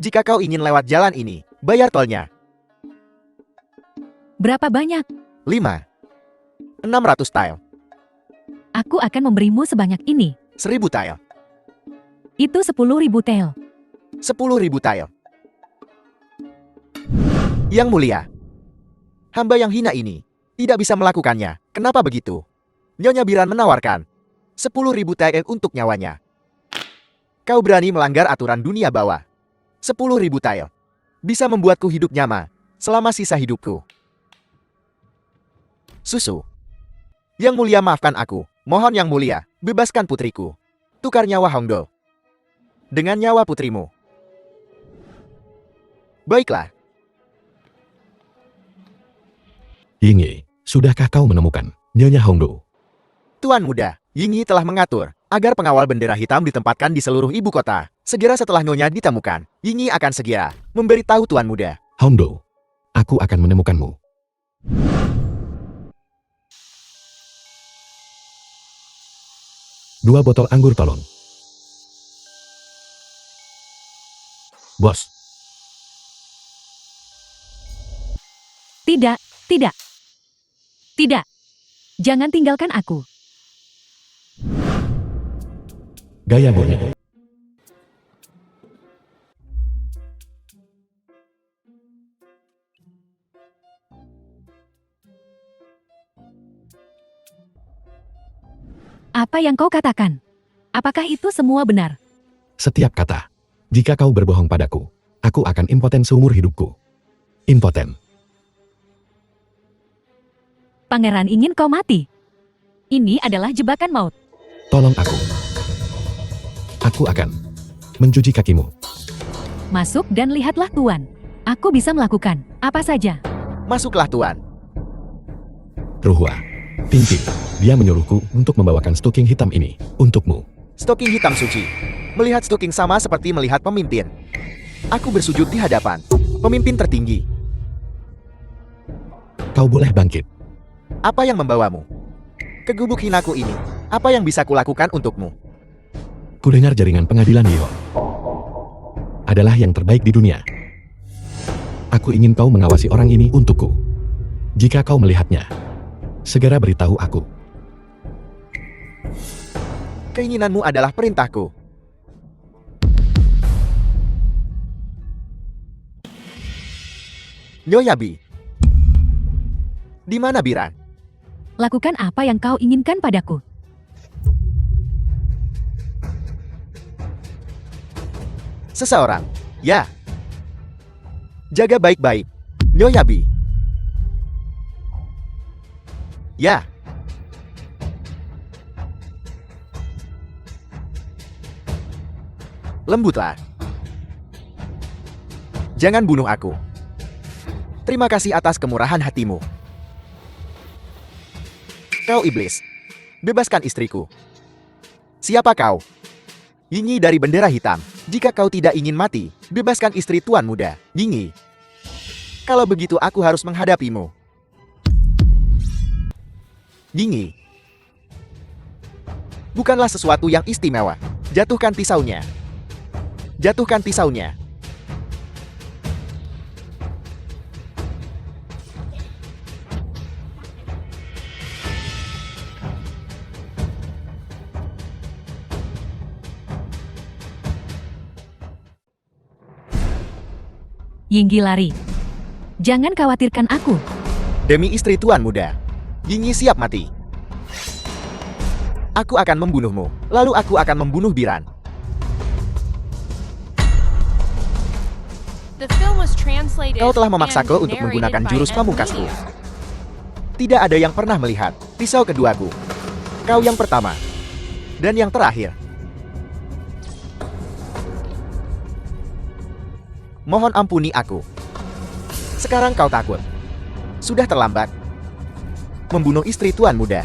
Jika kau ingin lewat jalan ini, bayar tolnya. Berapa banyak? 5. 600 tael. Aku akan memberimu sebanyak ini. 1000 tael. Itu 10.000 tael. 10.000 tael. Yang mulia, hamba yang hina ini tidak bisa melakukannya. Kenapa begitu? Nyonya Biran menawarkan 10.000 tael untuk nyawanya. Kau berani melanggar aturan dunia bawah. 10.000 tael bisa membuatku hidup nyaman selama sisa hidupku. Susu. Yang mulia, maafkan aku. Mohon yang mulia, bebaskan putriku. Tukar nyawa Hongdo dengan nyawa putrimu. Baiklah. Yingyi, sudahkah kau menemukan Nyonya Hongdo? Tuan muda, Yingyi telah mengatur agar pengawal bendera hitam ditempatkan di seluruh ibu kota. Segera setelah Nyonya ditemukan, Yingyi akan segera memberitahu Tuan muda. Hongdo, aku akan menemukanmu. Dua botol anggur tolong. Bos, Tidak, tidak. Tidak. Jangan tinggalkan aku. gaya murni. Apa yang kau katakan? Apakah itu semua benar? Setiap kata. Jika kau berbohong padaku, aku akan impoten seumur hidupku. Impoten. Pangeran ingin kau mati. Ini adalah jebakan maut. Tolong aku. Aku akan mencuci kakimu. Masuk dan lihatlah Tuan. Aku bisa melakukan apa saja. Masuklah Tuan. Ruhwa. Ping-Ping. Dia menyuruhku untuk membawakan stoking hitam ini untukmu. Stoking hitam suci. Melihat stoking sama seperti melihat pemimpin. Aku bersujud di hadapan pemimpin tertinggi. Kau boleh bangkit. Apa yang membawamu ke gubuk hinaku ini? Apa yang bisa kulakukan untukmu? Kudengar jaringan pengadilan Yo adalah yang terbaik di dunia. Aku ingin kau mengawasi orang ini untukku. Jika kau melihatnya, segera beritahu aku. Keinginanmu adalah perintahku. Nyoyabi. Di mana Biran? Lakukan apa yang kau inginkan padaku. Seseorang. Ya. Jaga baik-baik. Nyoyabi. Ya. Lembutlah. Jangan bunuh aku. Terima kasih atas kemurahan hatimu. Kau iblis. Bebaskan istriku. Siapa kau? Yinyi dari bendera hitam. Jika kau tidak ingin mati, bebaskan istri tuan muda, Yinyi. Kalau begitu aku harus menghadapimu. Yinyi. Bukanlah sesuatu yang istimewa. Jatuhkan pisaunya. Jatuhkan pisaunya. Yinggi lari. Jangan khawatirkan aku. Demi istri tuan muda, Yinyi siap mati. Aku akan membunuhmu, lalu aku akan membunuh Biran. The film was translated Kau telah memaksaku and untuk narrated menggunakan by jurus M pamungkasku. Media. Tidak ada yang pernah melihat pisau keduaku. Kau yang pertama. Dan yang terakhir. Mohon ampuni aku. Sekarang kau takut. Sudah terlambat. Membunuh istri tuan muda.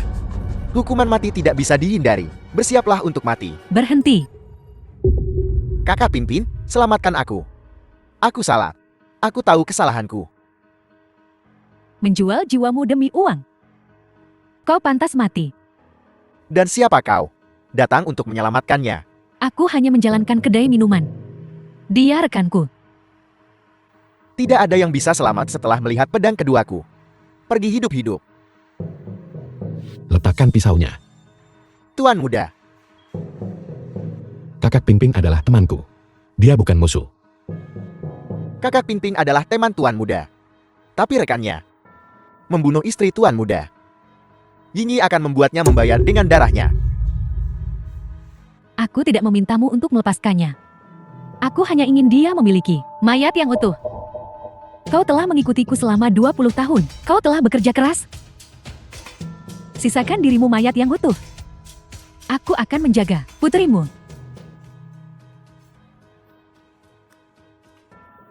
Hukuman mati tidak bisa dihindari. Bersiaplah untuk mati. Berhenti. Kakak Pimpin, selamatkan aku. Aku salah. Aku tahu kesalahanku. Menjual jiwamu demi uang. Kau pantas mati. Dan siapa kau? Datang untuk menyelamatkannya. Aku hanya menjalankan kedai minuman. Dia rekanku. Tidak ada yang bisa selamat setelah melihat pedang keduaku. Pergi hidup-hidup. Letakkan pisaunya. Tuan muda, Kakak Pingping adalah temanku. Dia bukan musuh. kakak Pimpin adalah teman tuan muda. Tapi rekannya membunuh istri tuan muda. Yinyi akan membuatnya membayar dengan darahnya. Aku tidak memintamu untuk melepaskannya. Aku hanya ingin dia memiliki mayat yang utuh. Kau telah mengikutiku selama 20 tahun. Kau telah bekerja keras. Sisakan dirimu mayat yang utuh. Aku akan menjaga putrimu.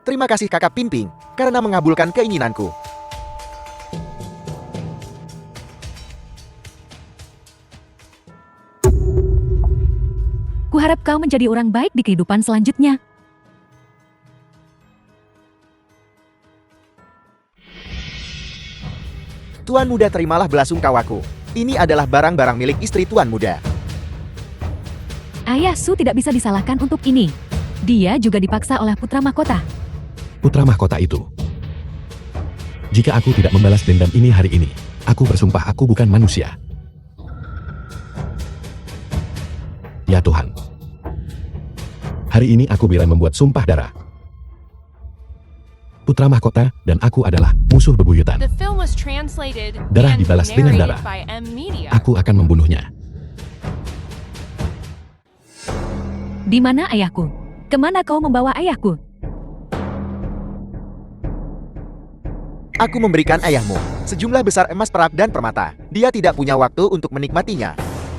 Terima kasih kakak Pimpin karena mengabulkan keinginanku. Kuharap kau menjadi orang baik di kehidupan selanjutnya. Tuan muda, terimalah belasungkawaku. Ini adalah barang-barang milik istri tuan muda. Ayah Su tidak bisa disalahkan untuk ini. Dia juga dipaksa oleh putra mahkota. Putra mahkota itu. Jika aku tidak membalas dendam ini hari ini, aku bersumpah aku bukan manusia. Ya Tuhan. Hari ini aku bila membuat sumpah darah. Putra mahkota dan aku adalah musuh bebuyutan. The film was translated Darah and dibalas dengan narrated darah. by M Media. Aku akan membunuhnya. Di mana ayahku? Kemana kau membawa ayahku? Aku memberikan ayahmu sejumlah besar emas, perak, dan permata. Dia tidak punya waktu untuk menikmatinya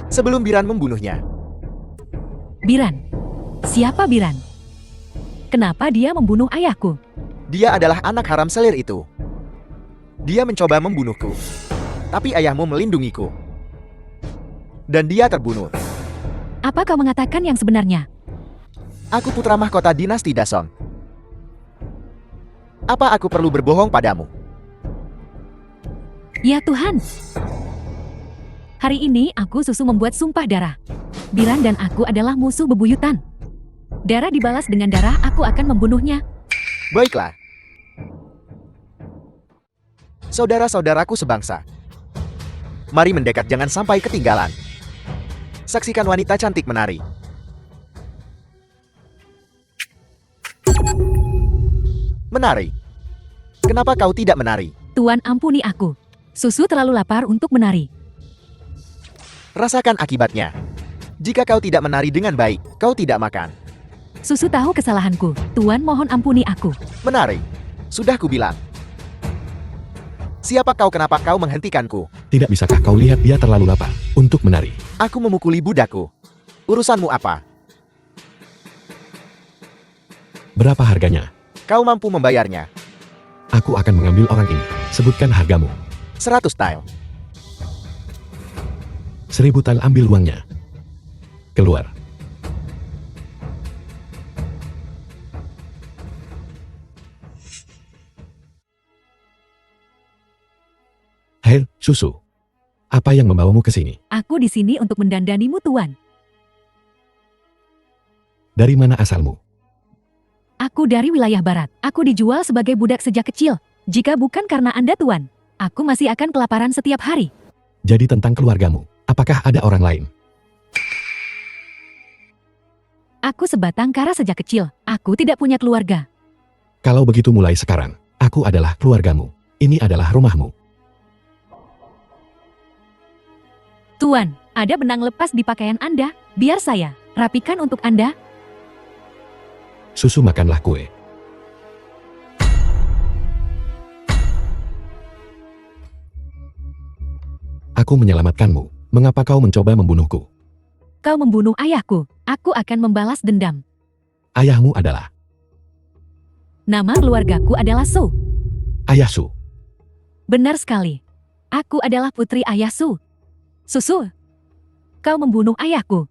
sebelum Biran membunuhnya. Biran. Siapa Biran? Kenapa dia membunuh ayahku? Dia adalah anak haram selir itu. Dia mencoba membunuhku. Tapi ayahmu melindungiku. Dan dia terbunuh. Apa kau mengatakan yang sebenarnya? Aku putra mahkota dinasti Dason. Apa aku perlu berbohong padamu? Ya Tuhan. Hari ini aku Susu membuat sumpah darah. Biran dan aku adalah musuh bebuyutan. Darah dibalas dengan darah, aku akan membunuhnya. Baiklah. Saudara-saudaraku sebangsa. Mari mendekat, jangan sampai ketinggalan. Saksikan wanita cantik menari. Menari. Kenapa kau tidak menari? Tuan ampuni aku. Susu terlalu lapar untuk menari. Rasakan akibatnya. Jika kau tidak menari dengan baik, kau tidak makan. Susu tahu kesalahanku. Tuan mohon ampuni aku. Menari. Sudah kubilang. Siapa kau, kenapa kau menghentikanku? Tidak bisakah kau lihat dia terlalu lapar untuk menari? Aku memukuli budakku. Urusanmu apa? Berapa harganya? Kau mampu membayarnya. Aku akan mengambil orang ini. Sebutkan hargamu. 100 tile. 1000 tal, ambil uangnya. Keluar. Terakhir, Susu. Apa yang membawamu ke sini? Aku di sini untuk mendandanimu, Tuan. Dari mana asalmu? Aku dari wilayah barat. Aku dijual sebagai budak sejak kecil. Jika bukan karena Anda, Tuan, aku masih akan kelaparan setiap hari. Jadi tentang keluargamu, apakah ada orang lain? Aku sebatang kara sejak kecil. Aku tidak punya keluarga. Kalau begitu mulai sekarang, aku adalah keluargamu. Ini adalah rumahmu. Tuan, ada benang lepas di pakaian Anda. Biar saya rapikan untuk Anda. Susu, makanlah kue. Aku menyelamatkanmu. Mengapa kau mencoba membunuhku? Kau membunuh ayahku. Aku akan membalas dendam. Ayahmu adalah Nama keluargaku adalah Su. Ayah Su. Benar sekali. Aku adalah putri ayah Su. Susu, kau membunuh ayahku.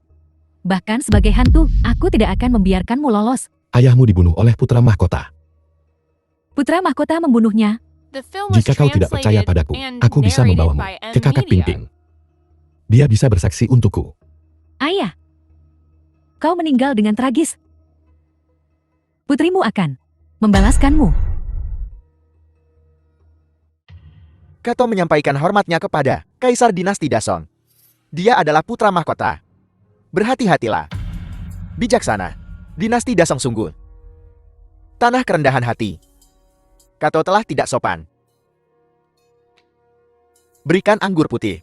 Bahkan sebagai hantu, aku tidak akan membiarkanmu lolos. Ayahmu dibunuh oleh putra mahkota. Putra mahkota membunuhnya. The film was Jika kau tidak percaya translated padaku, and aku bisa narrated membawamu by ke kakak M-Media. Pingping. Dia bisa bersaksi untukku. Ayah, kau meninggal dengan tragis. Putrimu akan membalaskanmu. Kato menyampaikan hormatnya kepada Kaisar Dinasti Dason. Dia adalah putra mahkota. Berhati-hatilah. Bijaksana. Dinasti Dasong sungguh. Tanah kerendahan hati. Kato telah tidak sopan. Berikan anggur putih.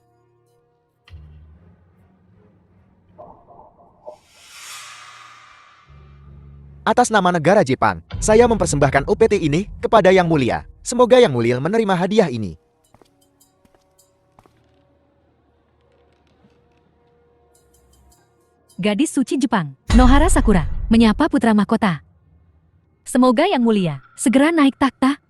Atas nama negara Jepang, saya mempersembahkan UPT ini kepada Yang Mulia. Semoga Yang Mulia menerima hadiah ini. Gadis suci Jepang, Nohara Sakura, menyapa putra mahkota. Semoga Yang Mulia segera naik takhta.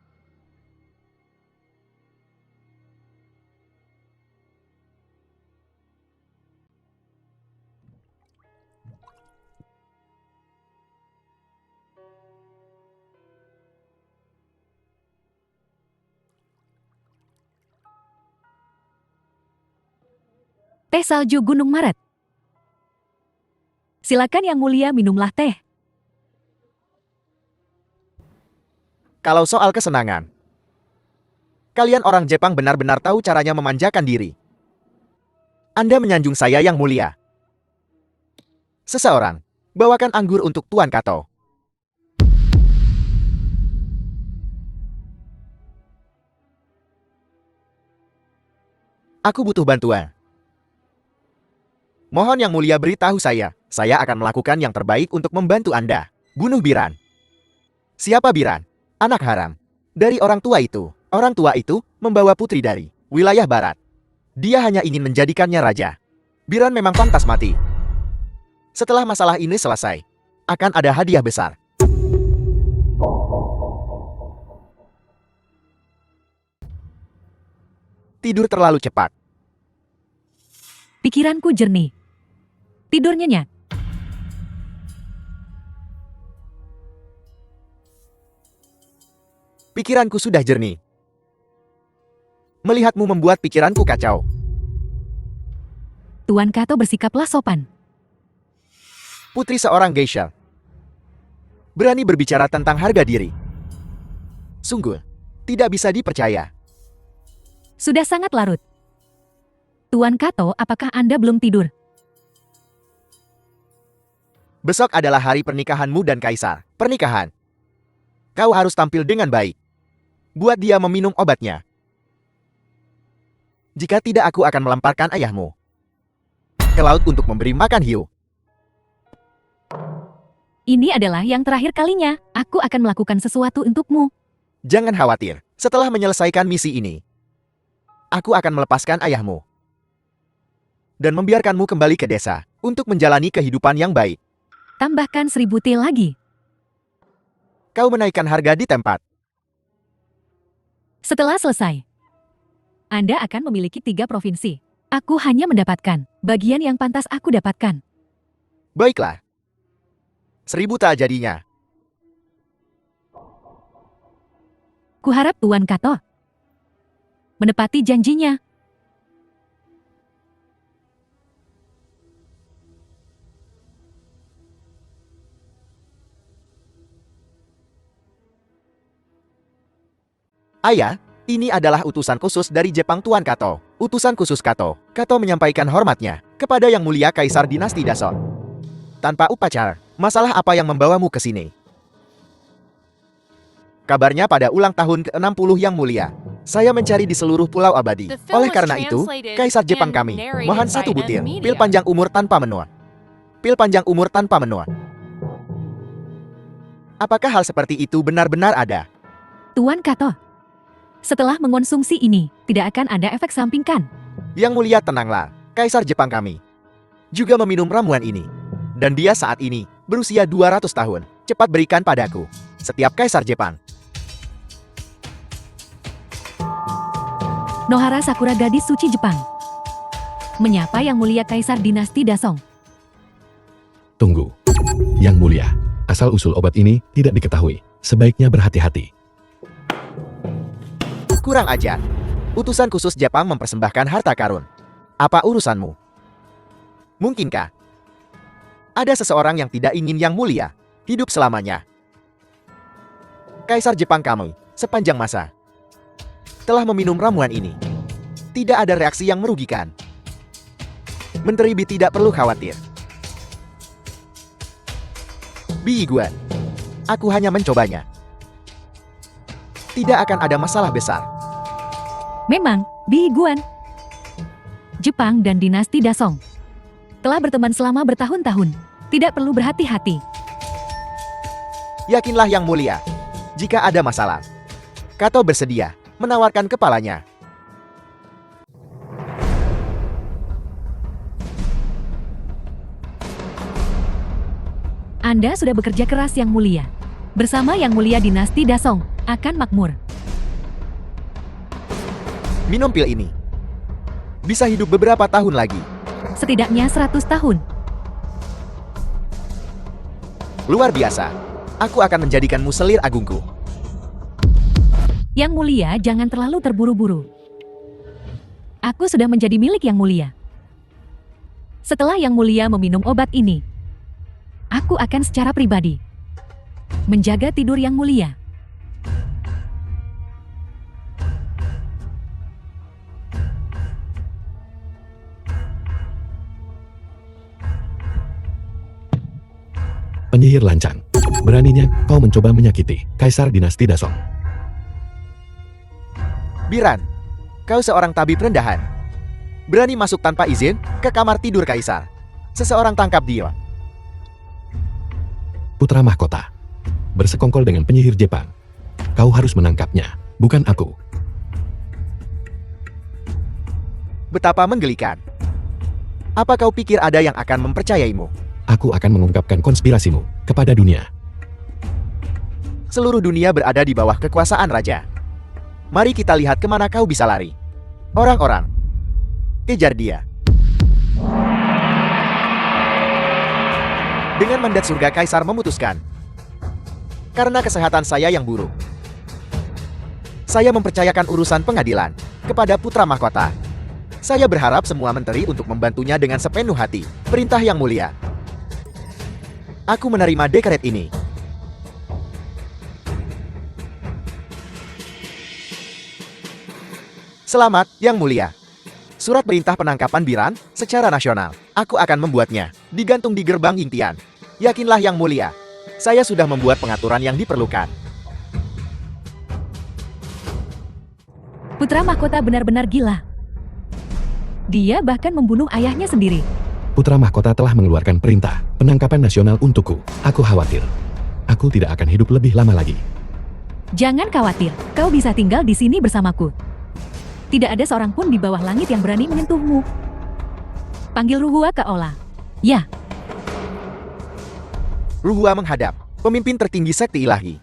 Teh salju Gunung Maret. Silakan Yang Mulia minumlah teh. Kalau soal kesenangan, kalian orang Jepang benar-benar tahu caranya memanjakan diri. Anda menyanjung saya Yang Mulia. Seseorang, bawakan anggur untuk Tuan Kato. Aku butuh bantuan. Mohon Yang Mulia beritahu saya akan melakukan yang terbaik untuk membantu Anda. Bunuh Biran. Siapa Biran? Anak haram. Dari orang tua itu membawa putri dari wilayah barat. Dia hanya ingin menjadikannya raja. Biran memang pantas mati. Setelah masalah ini selesai, akan ada hadiah besar. Tidur terlalu cepat. Pikiranku jernih. Tidur nyenyak. Pikiranku sudah jernih. Melihatmu membuat pikiranku kacau. Tuan Kato bersikaplah sopan. Putri seorang geisha. Berani berbicara tentang harga diri. Sungguh, tidak bisa dipercaya. Sudah sangat larut. Tuan Kato, apakah Anda belum tidur? Besok adalah hari pernikahanmu dan Kaisar. Pernikahan. Kau harus tampil dengan baik. Buat dia meminum obatnya. Jika tidak, aku akan melemparkan ayahmu ke laut untuk memberi makan hiu. Ini adalah yang terakhir kalinya. Aku akan melakukan sesuatu untukmu. Jangan khawatir. Setelah menyelesaikan misi ini, aku akan melepaskan ayahmu dan membiarkanmu kembali ke desa untuk menjalani kehidupan yang baik. Tambahkan 1000 T lagi. Kau menaikkan harga di tempat. Setelah selesai, Anda akan memiliki 3 provinsi. Aku hanya mendapatkan bagian yang pantas aku dapatkan. Baiklah. 1000 tak jadinya. Kuharap Tuan Kato menepati janjinya. Ayah, ini adalah utusan khusus dari Jepang Tuan Kato. Utusan khusus Kato. Kato menyampaikan hormatnya kepada Yang Mulia Kaisar Dinasti Dason. Tanpa upacara, masalah apa yang membawamu ke sini? Kabarnya pada ulang tahun ke-60 Yang Mulia, saya mencari di seluruh Pulau Abadi. The film Oleh was karena itu, translated Kaisar Jepang and kami narrated mohon by satu butir M Media. pil panjang umur tanpa menua. Pil panjang umur tanpa menua. Apakah hal seperti itu benar-benar ada? Tuan Kato, setelah mengonsumsi ini, tidak akan ada efek samping kan? Yang Mulia tenanglah, Kaisar Jepang kami juga meminum ramuan ini. Dan dia saat ini berusia 200 tahun. Cepat berikan padaku. Setiap Kaisar Jepang. Nohara Sakura gadis suci Jepang menyapa Yang Mulia Kaisar Dinasti Dasong. Tunggu. Yang Mulia, asal-usul obat ini tidak diketahui. Sebaiknya berhati-hati. Kurang ajar. Utusan khusus Jepang mempersembahkan harta karun. Apa urusanmu? Mungkinkah ada seseorang yang tidak ingin Yang Mulia hidup selamanya? Kaisar Jepang kami sepanjang masa telah meminum ramuan ini. Tidak ada reaksi yang merugikan. Menteri Bi tidak perlu khawatir. Bi Guan, aku hanya mencobanya. Tidak akan ada masalah besar. Memang, Bi Guan, Jepang dan Dinasti Dasong telah berteman selama bertahun-tahun. Tidak perlu berhati-hati. Yakinlah Yang Mulia, jika ada masalah, Kato bersedia menawarkan kepalanya. Anda sudah bekerja keras Yang Mulia. Bersama Yang Mulia Dinasti Dasong akan makmur. Minum pil ini bisa hidup beberapa tahun lagi. Setidaknya 100 tahun. Luar biasa. Aku akan menjadikanmu selir agungku. Yang Mulia jangan terlalu terburu-buru. Aku sudah menjadi milik Yang Mulia. Setelah Yang Mulia meminum obat ini, aku akan secara pribadi menjaga tidur Yang Mulia. Penyihir lancang. Beraninya kau mencoba menyakiti Kaisar Dinasti Dasong. Biran, kau seorang tabib rendahan. Berani masuk tanpa izin ke kamar tidur Kaisar. Seseorang tangkap dia. Putra mahkota. Bersekongkol dengan penyihir Jepang. Kau harus menangkapnya, bukan aku. Betapa menggelikan. Apa kau pikir ada yang akan mempercayaimu? Aku akan mengungkapkan konspirasimu kepada dunia. Seluruh dunia berada di bawah kekuasaan raja. Mari kita lihat kemana kau bisa lari. Orang-orang, kejar dia. Dengan mandat surga Kaisar memutuskan. Karena kesehatan saya yang buruk, saya mempercayakan urusan pengadilan kepada putra mahkota. Saya berharap semua menteri untuk membantunya dengan sepenuh hati. Perintah Yang Mulia. Aku menerima dekret ini. Selamat, Yang Mulia. Surat perintah penangkapan Biran secara nasional. Aku akan membuatnya digantung di gerbang Yingtian. Yakinlah Yang Mulia, saya sudah membuat pengaturan yang diperlukan. Putra mahkota benar-benar gila. Dia bahkan membunuh ayahnya sendiri. Putra mahkota telah mengeluarkan perintah penangkapan nasional untukku. Aku khawatir. Aku tidak akan hidup lebih lama lagi. Jangan khawatir, kau bisa tinggal di sini bersamaku. Tidak ada seorang pun di bawah langit yang berani menyentuhmu. Panggil Ruhua ke Ola. Ya, Ruhua menghadap pemimpin tertinggi sekti ilahi.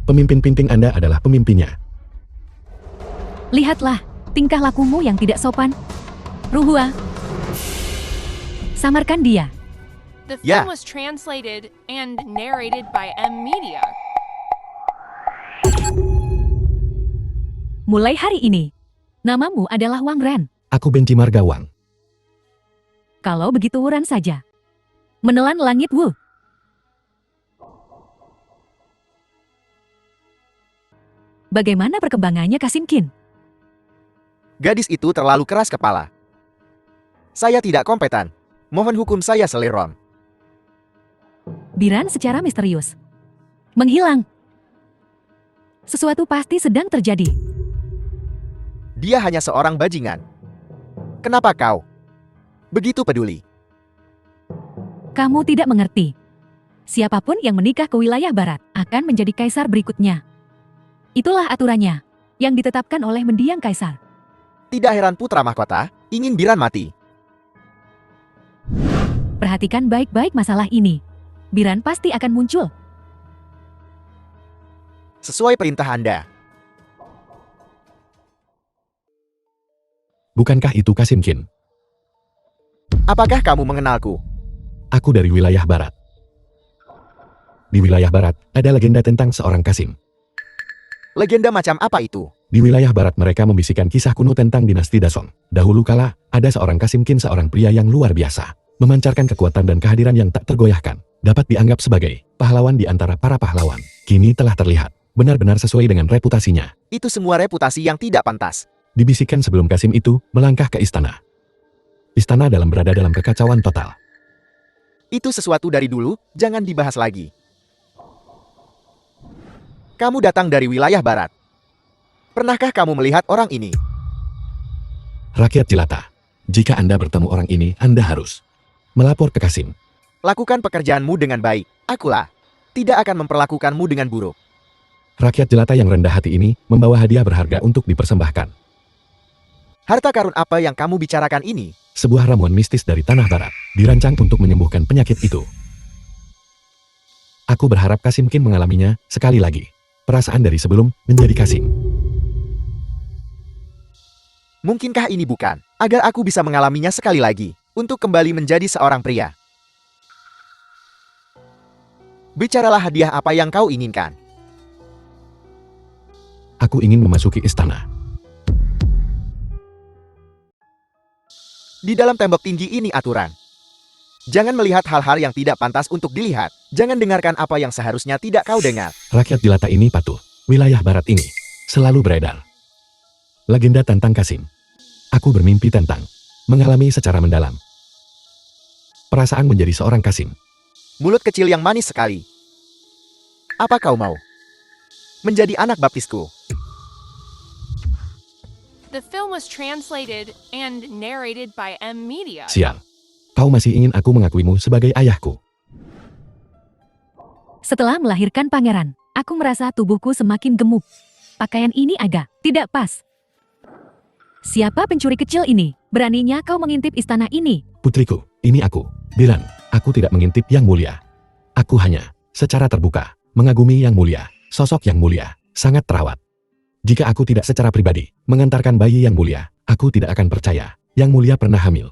Pemimpin penting Anda adalah pemimpinnya. lihatlah tingkah lakumu yang tidak sopan. Ruhua, samarkan dia. The film Yeah. was translated and narrated by M Media. Mulai hari ini, namamu adalah Wang Ren. Aku benci marga Wang. Kalau begitu Wuran saja. Menelan langit Wu. Bagaimana perkembangannya Kasim Kin? Gadis itu terlalu keras kepala. Saya tidak kompeten. Mohon hukum saya Seliron. Biran secara misterius menghilang. Sesuatu pasti sedang terjadi. Dia hanya seorang bajingan. Kenapa kau begitu peduli? Kamu tidak mengerti. Siapapun yang menikah ke wilayah barat akan menjadi kaisar berikutnya. Itulah aturannya yang ditetapkan oleh mendiang kaisar. Tidak heran putra mahkota ingin Biran mati. Perhatikan baik-baik masalah ini. Biran pasti akan muncul. Sesuai perintah Anda. Bukankah itu Kasim Kin? Apakah kamu mengenalku? Aku dari wilayah barat. Di wilayah barat, ada legenda tentang seorang Kasim. Legenda macam apa itu? Di wilayah barat mereka membisikkan kisah kuno tentang dinasti Dason. Dahulu kala, ada seorang Kasim Kin, seorang pria yang luar biasa. Memancarkan kekuatan dan kehadiran yang tak tergoyahkan. Dapat dianggap sebagai pahlawan di antara para pahlawan. Kini telah terlihat, benar-benar sesuai dengan reputasinya. Itu semua reputasi yang tidak pantas. Dibisikkan sebelum Kasim itu melangkah ke istana. Istana berada dalam kekacauan total. Itu sesuatu dari dulu, jangan dibahas lagi. Kamu datang dari wilayah barat. Pernahkah kamu melihat orang ini? Rakyat jelata, jika Anda bertemu orang ini, Anda harus melapor ke Kasim. Lakukan pekerjaanmu dengan baik. Akulah tidak akan memperlakukanmu dengan buruk. Rakyat jelata yang rendah hati ini membawa hadiah berharga untuk dipersembahkan. Harta karun apa yang kamu bicarakan ini? Sebuah ramuan mistis dari tanah barat, dirancang untuk menyembuhkan penyakit itu. Aku berharap Kasim Kin mengalaminya sekali lagi. Perasaan dari sebelum menjadi Kasim. Mungkinkah ini bukan agar aku bisa mengalaminya sekali lagi, untuk kembali menjadi seorang pria? Bicaralah hadiah apa yang kau inginkan. Aku ingin memasuki istana. Di dalam tembok tinggi ini aturan. Jangan melihat hal-hal yang tidak pantas untuk dilihat. Jangan dengarkan apa yang seharusnya tidak kau dengar. Rakyat jelata ini patuh. Wilayah barat ini selalu beredar legenda tentang Kasim. Aku bermimpi tentang mengalami secara mendalam perasaan menjadi seorang Kasim. Mulut kecil yang manis sekali. Apa kau mau menjadi anak baptisku? The film was translated and narrated by M Media. Sial. Kau masih ingin aku mengakuimu sebagai ayahku? Setelah melahirkan pangeran, aku merasa tubuhku semakin gemuk. Pakaian ini agak tidak pas. Siapa pencuri kecil ini? Beraninya kau mengintip istana ini? Putriku, ini aku, Biran. Aku tidak mengintip yang mulia. Aku hanya secara terbuka mengagumi yang mulia. Sosok yang mulia, sangat terawat. Jika aku tidak secara pribadi mengantarkan bayi yang mulia, aku tidak akan percaya yang mulia pernah hamil.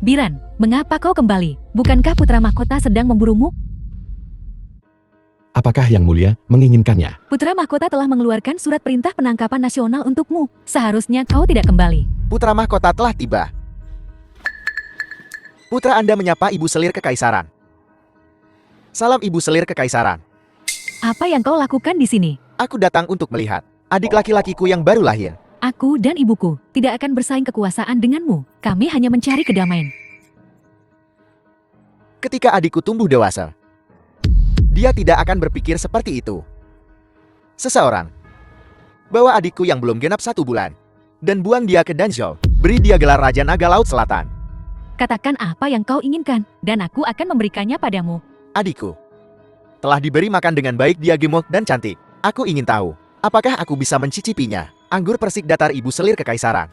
Biran, mengapa kau kembali? Bukankah putra mahkota sedang memburumu? Apakah yang mulia menginginkannya? Putra mahkota telah mengeluarkan surat perintah penangkapan nasional untukmu. Seharusnya kau tidak kembali. Putra mahkota telah tiba. Putra Anda menyapa Ibu Selir Kekaisaran. Salam Ibu Selir Kekaisaran. Apa yang kau lakukan di sini? Aku datang untuk melihat adik laki-lakiku yang baru lahir. Aku dan ibuku tidak akan bersaing kekuasaan denganmu. Kami hanya mencari kedamaian. Ketika adikku tumbuh dewasa, dia tidak akan berpikir seperti itu. Seseorang bawa adikku yang belum genap 1 bulan dan buang dia ke Danzhou. Beri dia gelar Raja Naga Laut Selatan. Katakan apa yang kau inginkan, dan aku akan memberikannya padamu. Adikku telah diberi makan dengan baik, dia gemuk dan cantik. Aku ingin tahu, apakah aku bisa mencicipinya? Anggur persik datar Ibu Selir Kekaisaran.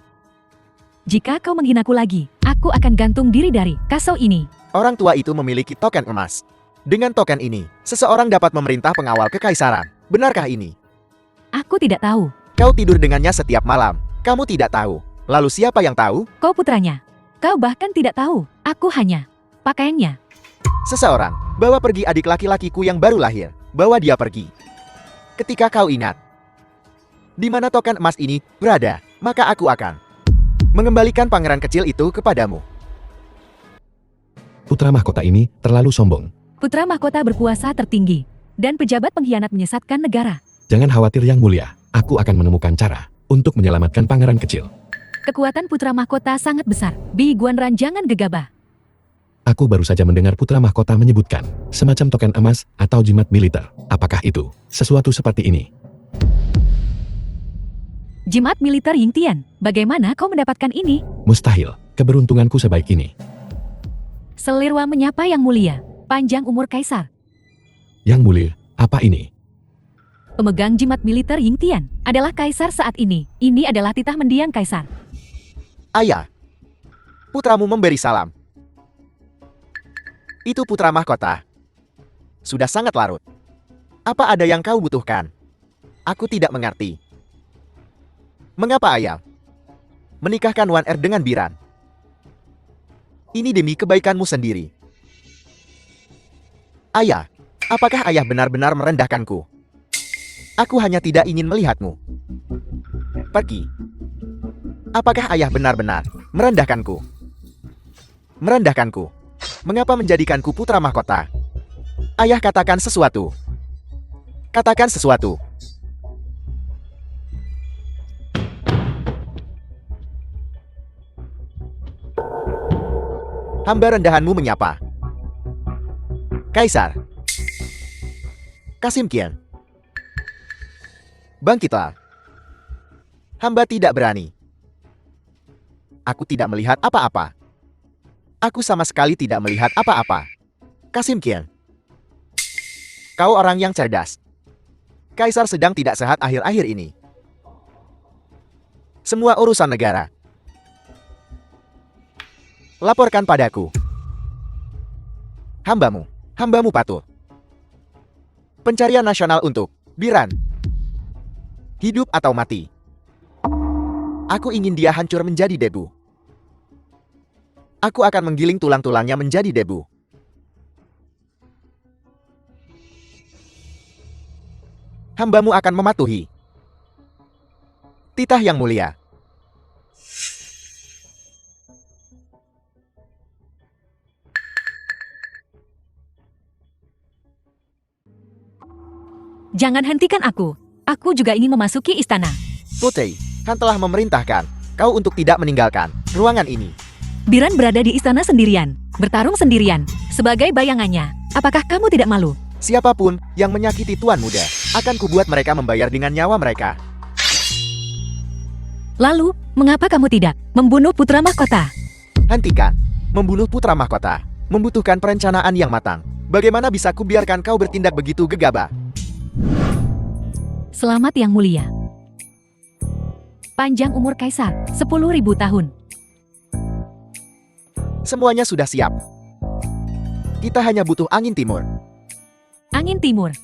Jika kau menghinaku lagi, aku akan gantung diri dari kasau ini. Orang tua itu memiliki token emas. Dengan token ini, seseorang dapat memerintah pengawal kekaisaran. Benarkah ini? Aku tidak tahu. Kau tidur dengannya setiap malam. Kamu tidak tahu. Lalu siapa yang tahu? Kau putranya. Kau bahkan tidak tahu. Aku hanya pakaiannya. Seseorang bawa pergi adik laki-lakiku yang baru lahir. Bawa dia pergi. Ketika kau ingat, Di mana token emas ini berada, maka aku akan mengembalikan pangeran kecil itu kepadamu. Putra mahkota ini terlalu sombong. Putra mahkota berkuasa tertinggi, dan pejabat pengkhianat menyesatkan negara. Jangan khawatir Yang Mulia, aku akan menemukan cara untuk menyelamatkan pangeran kecil. Kekuatan putra mahkota sangat besar. Bi Guanran jangan gegabah. Aku baru saja mendengar putra mahkota menyebutkan semacam token emas atau jimat militer. Apakah itu sesuatu seperti ini? Jimat militer Yingtian, bagaimana kau mendapatkan ini? Mustahil, keberuntunganku sebaik ini. Selirwa menyapa Yang Mulia, panjang umur Kaisar. Yang Mulia, apa ini? Pemegang jimat militer Yingtian adalah Kaisar saat ini. Ini adalah titah mendiang Kaisar. Ayah, putramu memberi salam. Itu putra mahkota. Sudah sangat larut. Apa ada yang kau butuhkan? Aku tidak mengerti. Mengapa ayah menikahkan Wan Er dengan Biran? Ini demi kebaikanmu sendiri. Ayah, apakah ayah benar-benar merendahkanku? Aku hanya tidak ingin melihatmu pergi. Apakah ayah benar-benar merendahkanku? Merendahkanku? Mengapa menjadikanku putra mahkota? Ayah, katakan sesuatu. Katakan sesuatu. Hamba rendahanmu menyapa. Kaisar. Kasim Kian. Bangkitlah. Hamba tidak berani. Aku tidak melihat apa-apa. Aku sama sekali tidak melihat apa-apa. Kasim Kian. Kau orang yang cerdas. Kaisar sedang tidak sehat akhir-akhir ini. Semua urusan negara. Laporkan padaku. Hambamu patuh. Pencarian nasional untuk Biran. Hidup atau mati. Aku ingin dia hancur menjadi debu. Aku akan menggiling tulang-tulangnya menjadi debu. Hambamu akan mematuhi titah Yang Mulia. Jangan hentikan aku. Aku juga ingin memasuki istana. Putri, Han telah memerintahkan kau untuk tidak meninggalkan ruangan ini. Biran berada di istana sendirian, bertarung sendirian, sebagai bayangannya. Apakah kamu tidak malu? Siapapun yang menyakiti Tuan Muda, akan kubuat mereka membayar dengan nyawa mereka. Lalu, mengapa kamu tidak membunuh putra mahkota? Hentikan. Membunuh putra mahkota membutuhkan perencanaan yang matang. Bagaimana bisa kubiarkan kau bertindak begitu gegabah? Selamat Yang Mulia. Panjang umur Kaisar, 10.000 tahun. Semuanya sudah siap. Kita hanya butuh angin timur. Angin timur.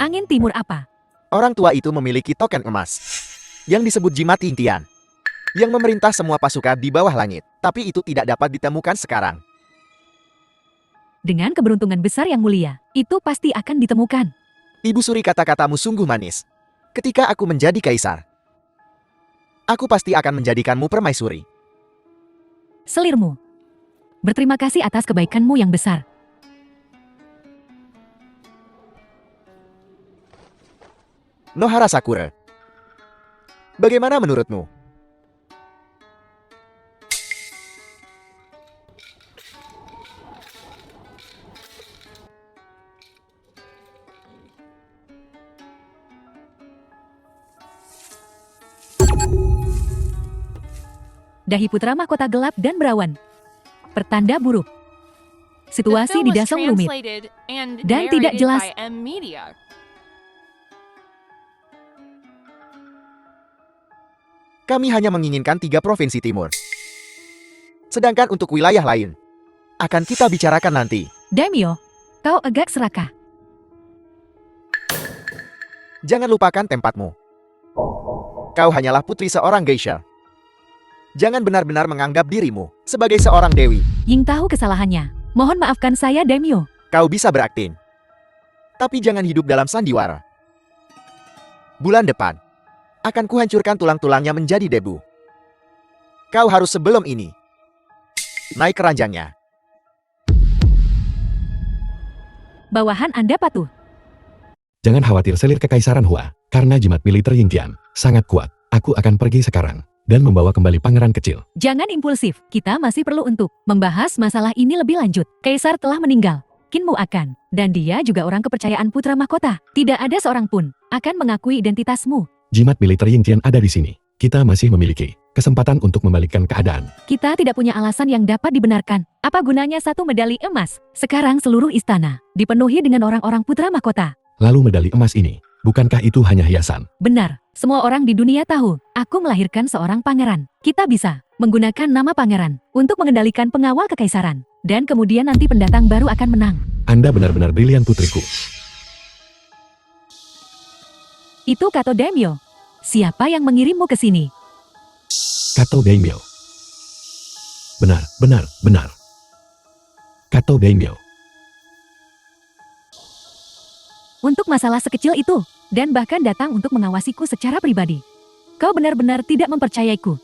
Angin timur apa? Orang tua itu memiliki token emas yang disebut jimat Yingtian, yang memerintah semua pasukan di bawah langit. Tapi itu tidak dapat ditemukan sekarang. Dengan keberuntungan besar Yang Mulia, itu pasti akan ditemukan. Ibu Suri, kata-katamu sungguh manis. Ketika aku menjadi kaisar, aku pasti akan menjadikanmu permaisuri. Selirmu. Berterima kasih atas kebaikanmu yang besar. Nohara Sakura, bagaimana menurutmu? Dahi putra mahkota gelap dan berawan. Pertanda buruk. The Situasi film di was dasar rumit. translated and Dan tidak narrated jelas. by M Media. Kami hanya menginginkan 3 provinsi timur. Sedangkan untuk wilayah lain, akan kita bicarakan nanti. Daimyo, kau agak serakah. Jangan lupakan tempatmu. Kau hanyalah putri seorang geisha. Jangan benar-benar menganggap dirimu sebagai seorang dewi. Ying tahu kesalahannya. Mohon maafkan saya, Daimyo. Kau bisa berakting, tapi jangan hidup dalam sandiwara. Bulan depan, akan kuhancurkan tulang-tulangnya menjadi debu. Kau harus sebelum ini naik keranjangnya. Bawahan Anda patuh. Jangan khawatir selir kekaisaran Hua, karena jimat militer Yingtian sangat kuat. Aku akan pergi sekarang dan membawa kembali pangeran kecil. Jangan impulsif, kita masih perlu untuk membahas masalah ini lebih lanjut. Kaisar telah meninggal, Kinmu akan, dan dia juga orang kepercayaan putra mahkota. Tidak ada seorang pun akan mengakui identitasmu. Jimat militer Yingtian ada di sini. Kita masih memiliki kesempatan untuk membalikkan keadaan. Kita tidak punya alasan yang dapat dibenarkan. Apa gunanya satu medali emas? Sekarang seluruh istana dipenuhi dengan orang-orang putra mahkota. Lalu medali emas ini, bukankah itu hanya hiasan? Benar, semua orang di dunia tahu, aku melahirkan seorang pangeran. Kita bisa menggunakan nama pangeran untuk mengendalikan pengawal kekaisaran. Dan kemudian nanti pendatang baru akan menang. Anda benar-benar brilian putriku. Itu Kato Daimyo. Siapa yang mengirimmu ke sini? Kato Daimyo. Benar, benar, benar. Kato Daimyo. Untuk masalah sekecil itu, dan bahkan datang untuk mengawasiku secara pribadi. Kau benar-benar tidak mempercayaiku.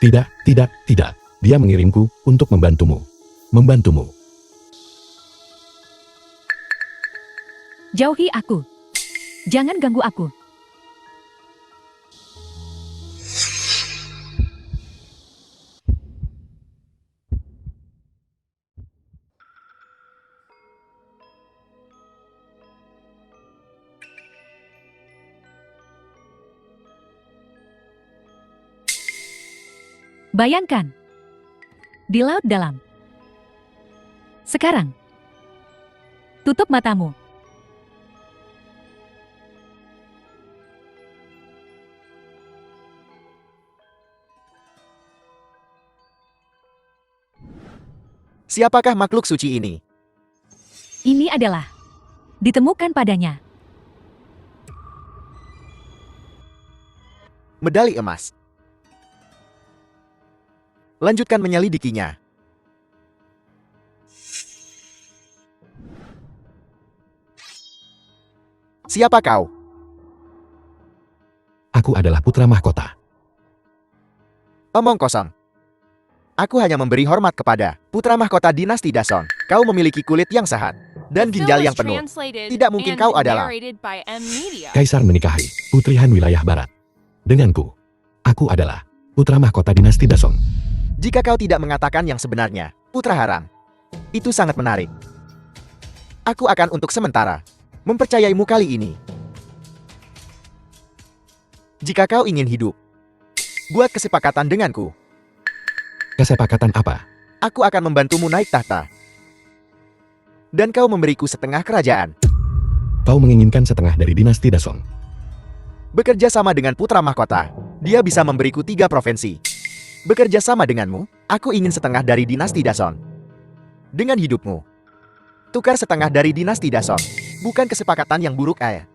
Tidak, tidak, tidak. Dia mengirimku untuk membantumu. Membantumu. Jauhi aku. Jangan ganggu aku. Bayangkan, di laut dalam. Sekarang, tutup matamu. Siapakah makhluk suci ini? Ini adalah ditemukan padanya. Medali emas. Lanjutkan menyelidikinya. Siapa kau? Aku adalah putra mahkota. Omong kosong. Aku hanya memberi hormat kepada putra mahkota dinasti Dason. Kau memiliki kulit yang sehat dan ginjal yang penuh. Tidak mungkin kau adalah Kaisar menikahi putri Han wilayah barat. Denganku, aku adalah putra mahkota dinasti Dason. Jika kau tidak mengatakan yang sebenarnya, putra haram, itu sangat menarik. Aku akan untuk sementara mempercayaimu kali ini. Jika kau ingin hidup, buat kesepakatan denganku. Kesepakatan apa? Aku akan membantumu naik tahta. Dan kau memberiku setengah kerajaan. Kau menginginkan setengah dari dinasti Dason. Bekerja sama dengan putra mahkota, dia bisa memberiku 3 provinsi. Bekerja sama denganmu, aku ingin setengah dari dinasti Dason. Dengan hidupmu, tukar setengah dari dinasti Dason. Bukan kesepakatan yang buruk, ayah.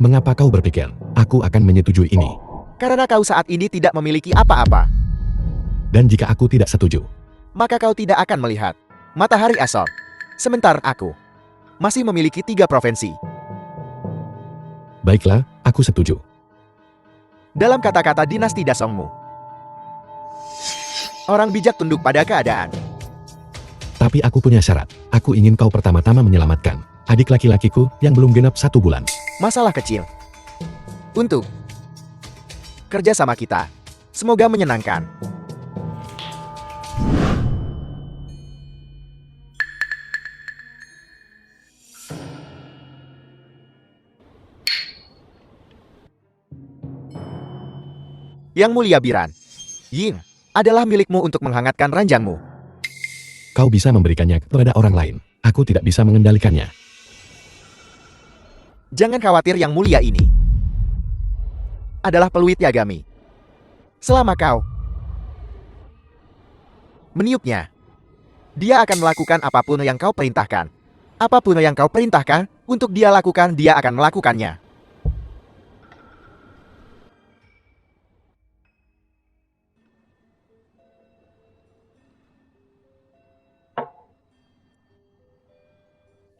Mengapa kau berpikir aku akan menyetujui ini? Karena kau saat ini tidak memiliki apa-apa. Dan jika aku tidak setuju, Maka kau tidak akan melihat matahari esok. Sementara aku masih memiliki 3 provinsi. baiklah, aku setuju. Dalam kata-kata dinasti Dasongmu, orang bijak tunduk pada keadaan. Tapi aku punya syarat. Aku ingin kau pertama-tama menyelamatkan adik laki-lakiku yang belum genap 1 bulan. Masalah kecil. Untuk kerja sama kita, semoga menyenangkan. Yang Mulia Biran, Ying adalah milikmu untuk menghangatkan ranjangmu. Kau bisa memberikannya kepada orang lain. Aku tidak bisa mengendalikannya. Jangan khawatir, Yang Mulia ini adalah peluit Yagami. Selama kau meniupnya, dia akan melakukan apapun yang kau perintahkan. Apapun yang kau perintahkan, untuk dia lakukan, dia akan melakukannya.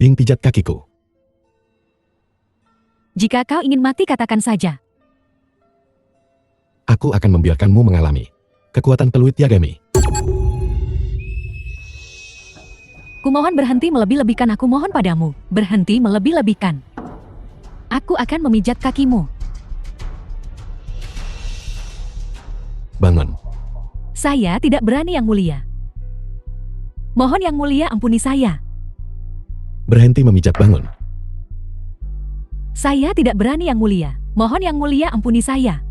Ying pijat kakiku. Jika kau ingin mati, katakan saja. Aku akan membiarkanmu mengalami kekuatan peluit Yagami. Kumohon berhenti melebih-lebihkan, aku mohon padamu. Berhenti melebih-lebihkan. Aku akan memijat kakimu. Bangun. Saya tidak berani, Yang Mulia. Mohon Yang Mulia ampuni saya. Berhenti memijat, bangun. Saya tidak berani, Yang Mulia. Mohon Yang Mulia ampuni saya.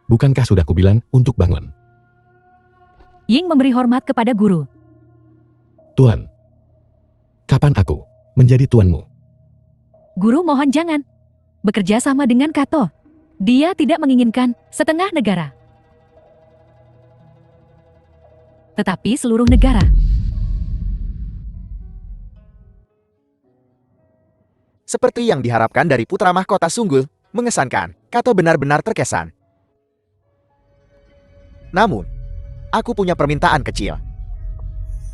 Bukankah sudah kubilang untuk bangun? Ying memberi hormat kepada guru. Tuan. Kapan aku menjadi tuanmu? Guru mohon jangan. Bekerja sama dengan Kato. Dia tidak menginginkan setengah negara. Tetapi seluruh negara. Seperti yang diharapkan dari putra mahkota sungguh, mengesankan. Kato benar-benar terkesan. Namun, aku punya permintaan kecil.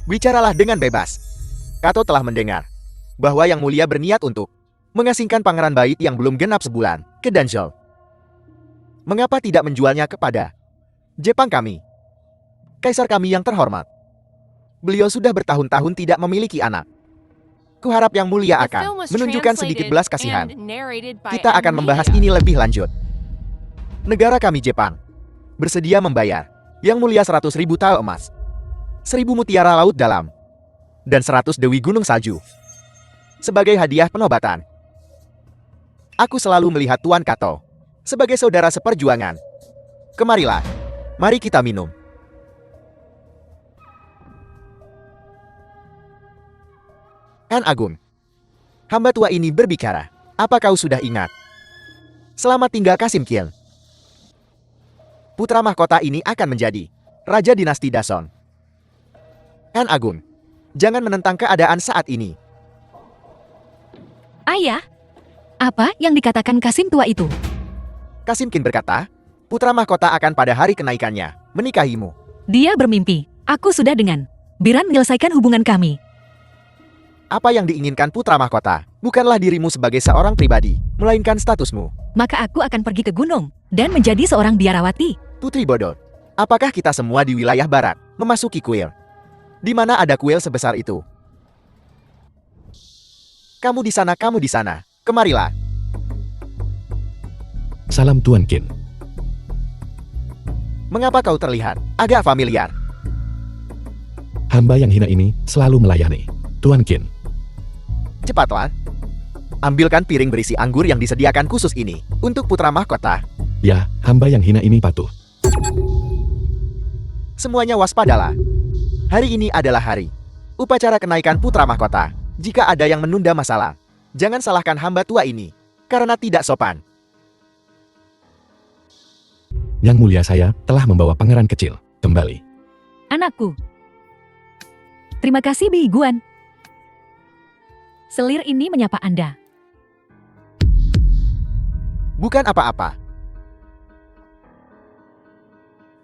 Bicaralah dengan bebas. Kato telah mendengar bahwa Yang Mulia berniat untuk mengasingkan Pangeran Bait yang belum genap sebulan ke Danzhou. Mengapa tidak menjualnya kepada Jepang kami? Kaisar kami yang terhormat. Beliau sudah bertahun-tahun tidak memiliki anak. Kuharap Yang Mulia The film akan was menunjukkan sedikit translated belas kasihan. and narrated by Kita akan M. membahas Media. ini lebih lanjut. Negara kami Jepang bersedia membayar Yang Mulia 100.000 tael emas, 1.000 mutiara laut dalam, dan 100 dewi gunung salju sebagai hadiah penobatan. Aku selalu melihat Tuan Kato sebagai saudara seperjuangan. Kemarilah, mari kita minum. An Agung, hamba tua ini berbicara. Apa kau sudah ingat? Selamat tinggal Kasim Kiel. Putra mahkota ini akan menjadi Raja Dinasti Dason. An Agung, jangan menentang keadaan saat ini. Ayah, apa yang dikatakan Kasim tua itu? Kasim Kin berkata, putra mahkota akan pada hari kenaikannya menikahimu. Dia bermimpi. Aku sudah dengan Biran menyelesaikan hubungan kami. Apa yang diinginkan putra mahkota bukanlah dirimu sebagai seorang pribadi, melainkan statusmu. Maka aku akan pergi ke gunung dan menjadi seorang biarawati. Putri bodoh, apakah kita semua di wilayah barat memasuki kuil? Di mana ada kuil sebesar itu? Kamu di sana, kamu di sana. Kemarilah. Salam Tuan Qin. Mengapa kau terlihat agak familiar? Hamba yang hina ini selalu melayani Tuan Qin. Cepatlah. Ambilkan piring berisi anggur yang disediakan khusus ini untuk putra mahkota. Ya, hamba yang hina ini patuh. Semuanya waspadalah. Hari ini adalah hari upacara kenaikan putra mahkota. Jika ada yang menunda masalah, jangan salahkan hamba tua ini karena tidak sopan. Yang mulia saya telah membawa pangeran kecil kembali. Anakku. Terima kasih Bi Guan. Selir ini menyapa Anda. Bukan apa-apa.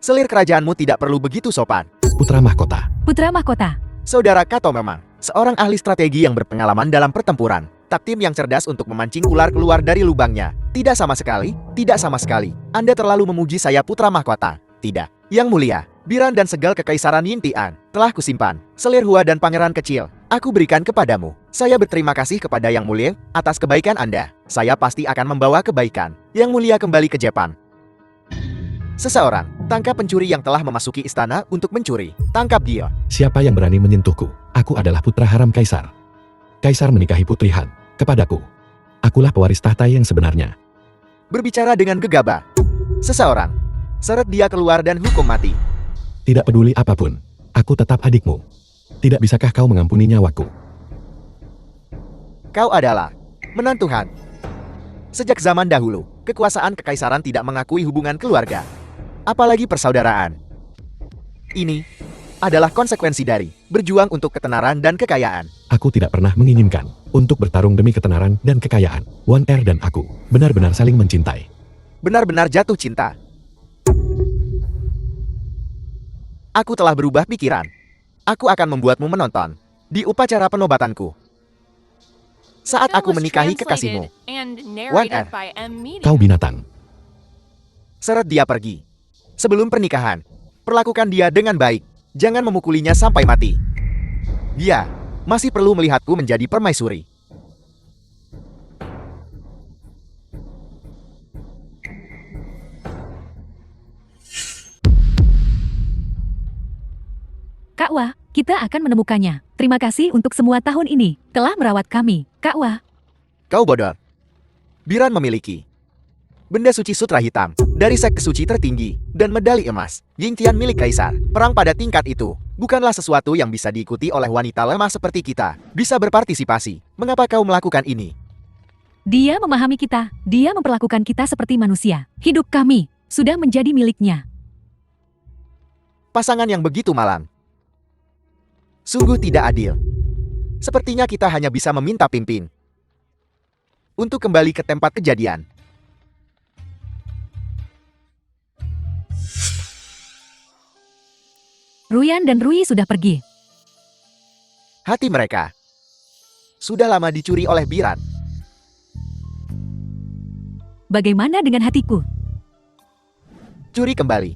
Selir kerajaanmu tidak perlu begitu sopan. Putra mahkota. Putra mahkota. Saudara Kato memang seorang ahli strategi yang berpengalaman dalam pertempuran. Tak tim yang cerdas untuk memancing ular keluar dari lubangnya. Tidak sama sekali, tidak sama sekali. Anda terlalu memuji saya putra mahkota. Tidak. Yang mulia, Biran dan Segal Kekaisaran Yintian telah kusimpan. Selir Hua dan pangeran kecil, aku berikan kepadamu. Saya berterima kasih kepada Yang Mulia atas kebaikan Anda. Saya pasti akan membawa kebaikan. Yang Mulia kembali ke Jepang. Seseorang, tangkap pencuri yang telah memasuki istana untuk mencuri. Tangkap dia. Siapa yang berani menyentuhku? Aku adalah putra haram Kaisar. Kaisar menikahi Putri Han kepadaku. Akulah pewaris tahta yang sebenarnya. Berbicara dengan gegabah. Seseorang, seret dia keluar dan hukum mati. Tidak peduli apapun, aku tetap adikmu. Tidak bisakah kau mengampuni nyawaku? Kau adalah menantu Han. Sejak zaman dahulu, kekuasaan kekaisaran tidak mengakui hubungan keluarga, apalagi persaudaraan. Ini adalah konsekuensi dari berjuang untuk ketenaran dan kekayaan. Aku tidak pernah menginginkan untuk bertarung demi ketenaran dan kekayaan. Wan Er dan aku benar-benar saling mencintai. Benar-benar jatuh cinta. Aku telah berubah pikiran. Aku akan membuatmu menonton di upacara penobatanku. Saat Film aku was menikahi kekasihmu, translated and Wan narrated Er. by M. Kau Media. binatang. seret dia pergi. Sebelum pernikahan, perlakukan dia dengan baik. Jangan memukulinya sampai mati. Dia masih perlu melihatku menjadi permaisuri. Kak Wah, kita akan menemukannya. Terima kasih untuk semua tahun ini, telah merawat kami. Kak Wah, Kau bodoh. Biran memiliki benda suci sutra hitam dari sekte suci tertinggi dan medali emas Yingtian milik kaisar. Perang pada tingkat itu bukanlah sesuatu yang bisa diikuti oleh wanita lemah seperti kita. Bisa berpartisipasi. Mengapa kau melakukan ini? dia memahami kita. Dia memperlakukan kita seperti manusia. Hidup kami sudah menjadi miliknya. Pasangan yang begitu malang. Sungguh tidak adil. Sepertinya kita hanya bisa meminta pimpin untuk kembali ke tempat kejadian. Ruyan dan Rui sudah pergi. Hati mereka sudah lama dicuri oleh Biran. Bagaimana dengan hatiku? Curi kembali.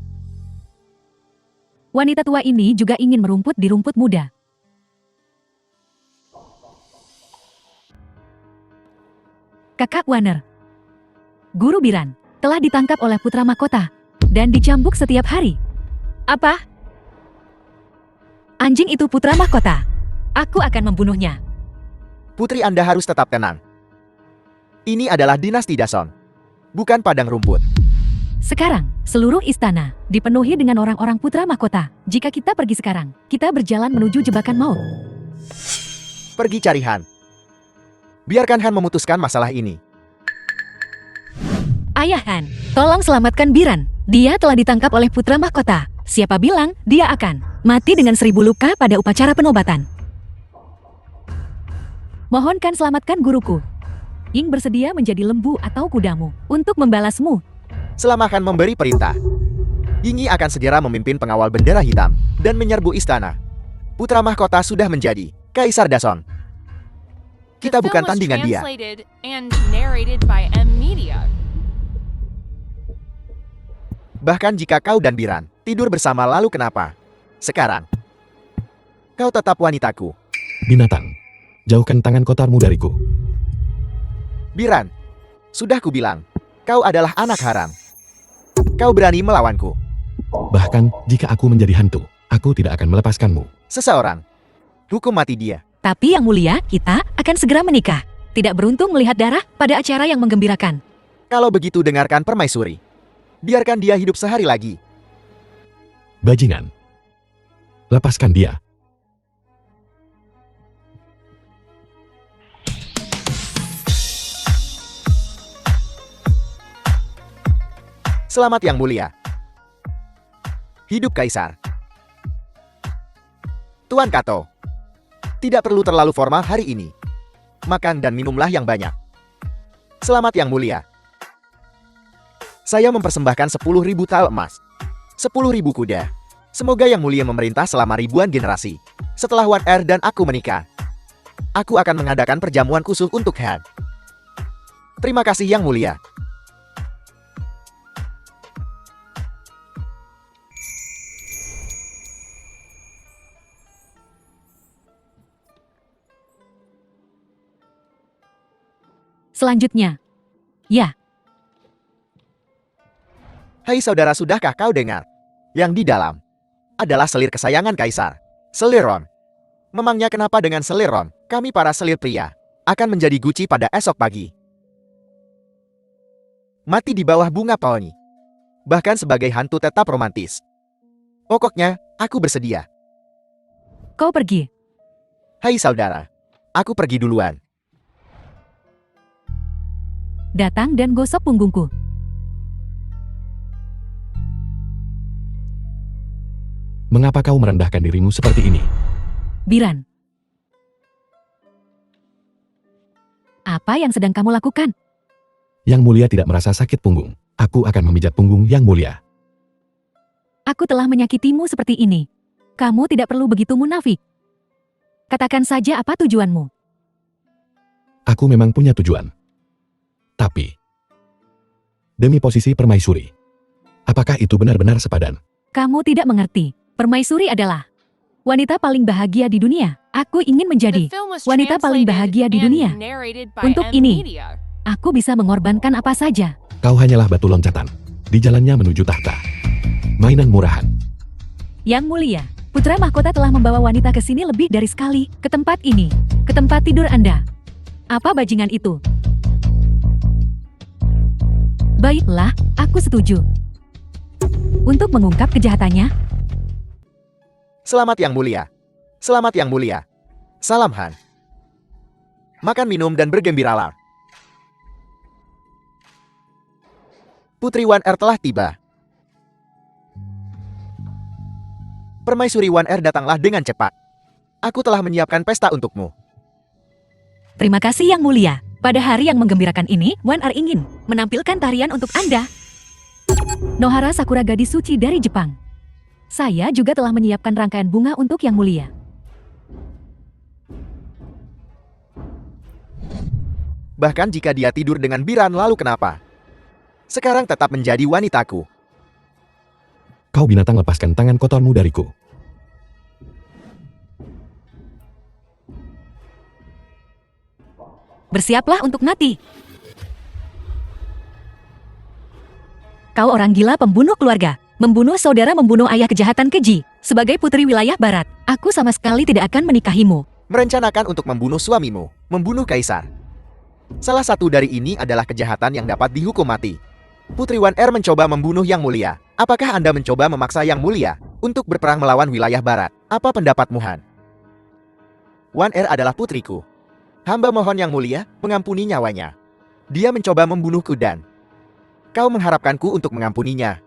Wanita tua ini juga ingin merumput di rumput muda. Kakak Warner, Guru Biran, telah ditangkap oleh putra mahkota dan dicambuk setiap hari. Apa? Anjing itu putra mahkota. Aku akan membunuhnya. Putri Anda harus tetap tenang. Ini adalah dinasti Dason, bukan padang rumput. Sekarang, seluruh istana dipenuhi dengan orang-orang putra mahkota. Jika kita pergi sekarang, kita berjalan menuju jebakan maut. Pergi cari Han. Biarkan Han memutuskan masalah ini. Ayah Han, tolong selamatkan Biran. Dia telah ditangkap oleh putra mahkota. Siapa bilang dia akan mati dengan 1000 luka pada upacara penobatan? Mohonkan selamatkan guruku. Ying bersedia menjadi lembu atau kudamu untuk membalasmu. Selama Han memberi perintah, Yingyi akan segera memimpin pengawal bendera hitam dan menyerbu istana. Putra mahkota sudah menjadi Kaisar Dason. Kita The bukan film was tandingan dia. translated and narrated by M. Media. Bahkan jika kau dan Biran tidur bersama lalu kenapa? Sekarang, kau tetap wanitaku. Binatang. Jauhkan tangan kotormu dariku. Biran, sudah kubilang, kau adalah anak haram. Kau berani melawanku. Bahkan, jika aku menjadi hantu, aku tidak akan melepaskanmu. Seseorang, hukum mati dia. Tapi yang mulia, kita akan segera menikah. Tidak beruntung melihat darah pada acara yang menggembirakan. Kalau begitu dengarkan permaisuri. Biarkan dia hidup sehari lagi. Bajingan. Lepaskan dia. Selamat yang mulia. Hidup Kaisar. Tuan Kato. Tidak perlu terlalu formal hari ini. Makan dan minumlah yang banyak. Selamat yang mulia. Saya mempersembahkan 10.000 tal emas. 10.000 kuda. Semoga yang mulia memerintah selama ribuan generasi. Setelah Wan Er dan aku menikah, aku akan mengadakan perjamuan khusus untuk Han. Terima kasih yang mulia. Selanjutnya, ya, Hai saudara, sudahkah kau dengar? Yang di dalam adalah selir kesayangan Kaisar. Selir Ron. Memangnya kenapa dengan selir Ron, kami para selir pria akan menjadi guci pada esok pagi. Mati di bawah bunga peony. Bahkan sebagai hantu tetap romantis. Pokoknya, aku bersedia. kau pergi. Hai saudara, aku pergi duluan. Datang dan gosok punggungku. Mengapa kau merendahkan dirimu seperti ini? Biran. Apa yang sedang kamu lakukan? Yang Mulia tidak merasa sakit punggung. Aku akan memijat punggung Yang Mulia. Aku telah menyakitimu seperti ini. Kamu tidak perlu begitu munafik. Katakan saja apa tujuanmu. Aku memang punya tujuan. Tapi, demi posisi permaisuri, apakah itu benar-benar sepadan? Kamu tidak mengerti. Permaisuri adalah wanita paling bahagia di dunia. Aku ingin The menjadi film was wanita paling bahagia di translated dunia. and narrated by Untuk M ini. Media. Aku bisa mengorbankan apa saja. Kau hanyalah batu loncatan di jalannya menuju tahta. Mainan murahan. Yang Mulia, putra mahkota telah membawa wanita ke sini lebih dari sekali, ke tempat ini, ke tempat tidur Anda. Apa bajingan itu? Baiklah, aku setuju. Untuk mengungkap kejahatannya, Selamat Yang Mulia. Selamat Yang Mulia. Salam Han. Makan, minum, dan bergembiralah. Putri Wan Er telah tiba. Permaisuri Wan Er datanglah dengan cepat. Aku telah menyiapkan pesta untukmu. terima kasih Yang Mulia. Pada hari yang menggembirakan ini, Wan Er ingin menampilkan tarian untuk Anda. Nohara Sakura, gadis suci dari Jepang. Saya juga telah menyiapkan rangkaian bunga untuk Yang Mulia. Bahkan jika dia tidur dengan Biran, lalu kenapa? Sekarang tetap menjadi wanitaku. Kau binatang, lepaskan tangan kotormu dariku. Bersiaplah untuk mati. Kau orang gila, pembunuh keluarga. Membunuh saudara, membunuh ayah, kejahatan keji. Sebagai putri wilayah barat, aku sama sekali tidak akan menikahimu. Merencanakan untuk membunuh suamimu, membunuh kaisar. Salah satu dari ini adalah kejahatan yang dapat dihukum mati. Putri Wan Er mencoba membunuh Yang Mulia. Apakah Anda mencoba memaksa Yang Mulia untuk berperang melawan wilayah barat? Apa pendapatmu, Han? Wan Er adalah putriku. Hamba mohon Yang Mulia, mengampuni nyawanya. Dia mencoba membunuhku dan kau mengharapkanku untuk mengampuninya.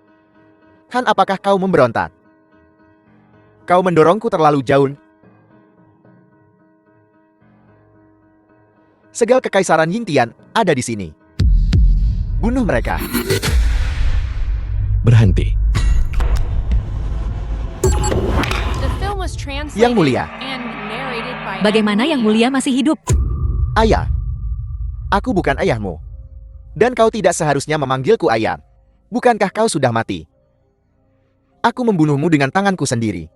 Han, apakah kau memberontak? Kau mendorongku terlalu jauh. Segel kekaisaran Yingtian ada di sini. Bunuh mereka. Berhenti. The film was translated Yang Mulia. and narrated by Bagaimana M Yang Media. Mulia masih hidup? Ayah. Aku bukan ayahmu. Dan kau tidak seharusnya memanggilku ayah. Bukankah kau sudah mati? Aku membunuhmu dengan tanganku sendiri.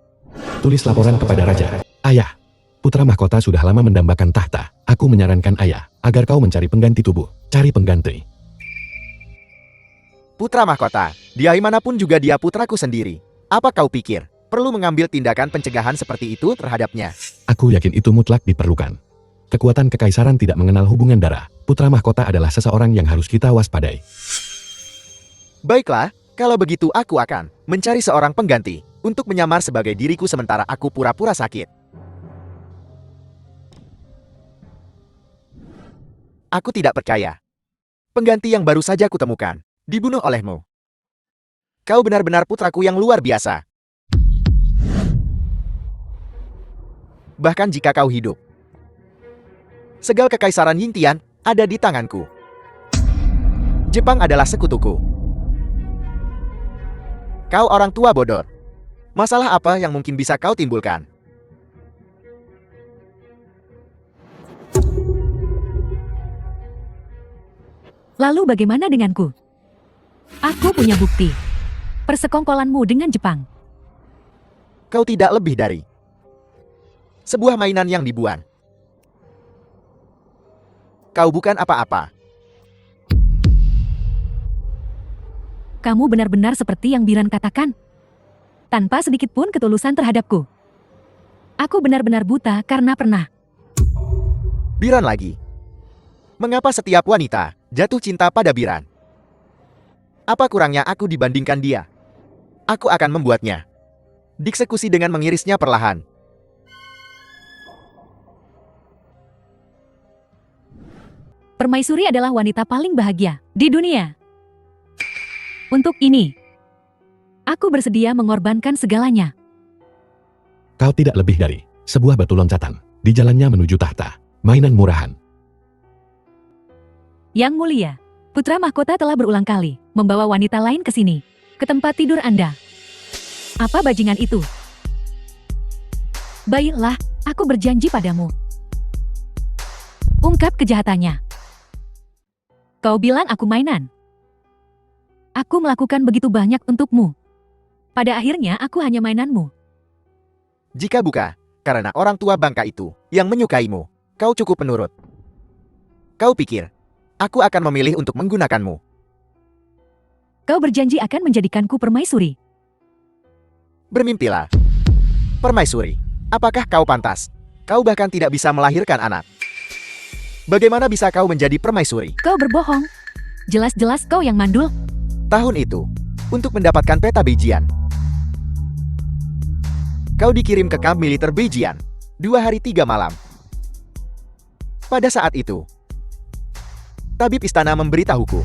Tulis laporan kepada raja. Ayah, putra mahkota sudah lama mendambakan tahta. Aku menyarankan ayah agar kau mencari pengganti tubuh. Cari pengganti. Putra mahkota, dia manapun juga dia putraku sendiri. Apa kau pikir perlu mengambil tindakan pencegahan seperti itu terhadapnya? Aku yakin itu mutlak diperlukan. Kekuatan kekaisaran tidak mengenal hubungan darah. Putra mahkota adalah seseorang yang harus kita waspadai. Baiklah, kalau begitu aku akan mencari seorang pengganti untuk menyamar sebagai diriku sementara aku pura-pura sakit. Aku tidak percaya. Pengganti yang baru saja kutemukan dibunuh olehmu. Kau benar-benar putraku yang luar biasa. Bahkan jika kau hidup, segel kekaisaran Yingtian ada di tanganku. Jepang adalah sekutuku. Kau orang tua bodoh. Masalah apa yang mungkin bisa kau timbulkan? Lalu bagaimana denganku? Aku punya bukti. Persekongkolanmu dengan Jepang. Kau tidak lebih dari sebuah mainan yang dibuang. Kau bukan apa-apa. Kamu benar-benar seperti yang Biran katakan. Tanpa sedikit pun ketulusan terhadapku. Aku benar-benar buta karena pernah. Biran lagi. Mengapa setiap wanita jatuh cinta pada Biran? Apa kurangnya aku dibandingkan dia? Aku akan membuatnya dieksekusi dengan mengirisnya perlahan. Permaisuri adalah wanita paling bahagia di dunia. Untuk ini, aku bersedia mengorbankan segalanya. Kau tidak lebih dari Sebuah batu loncatan. Di jalannya menuju tahta. Mainan murahan. Yang mulia, putra mahkota telah berulang kali membawa wanita lain ke sini, ke tempat tidur Anda. Apa bajingan itu? Baiklah, aku berjanji padamu. Ungkap kejahatannya. Kau bilang aku mainan. Aku melakukan begitu banyak untukmu. Pada akhirnya aku hanya mainanmu. Jika bukan karena orang tua bangka itu yang menyukaimu, kau cukup penurut. Kau pikir aku akan memilih untuk menggunakanmu? Kau berjanji akan menjadikanku permaisuri. Bermimpilah. Permaisuri, apakah kau pantas? Kau bahkan tidak bisa melahirkan anak. Bagaimana bisa kau menjadi permaisuri? Kau berbohong. Jelas-jelas kau yang mandul. Tahun itu, untuk mendapatkan peta Beijian, kau dikirim ke kamp militer Beijian 2 hari 3 malam. Pada saat itu, tabib istana memberitahuku,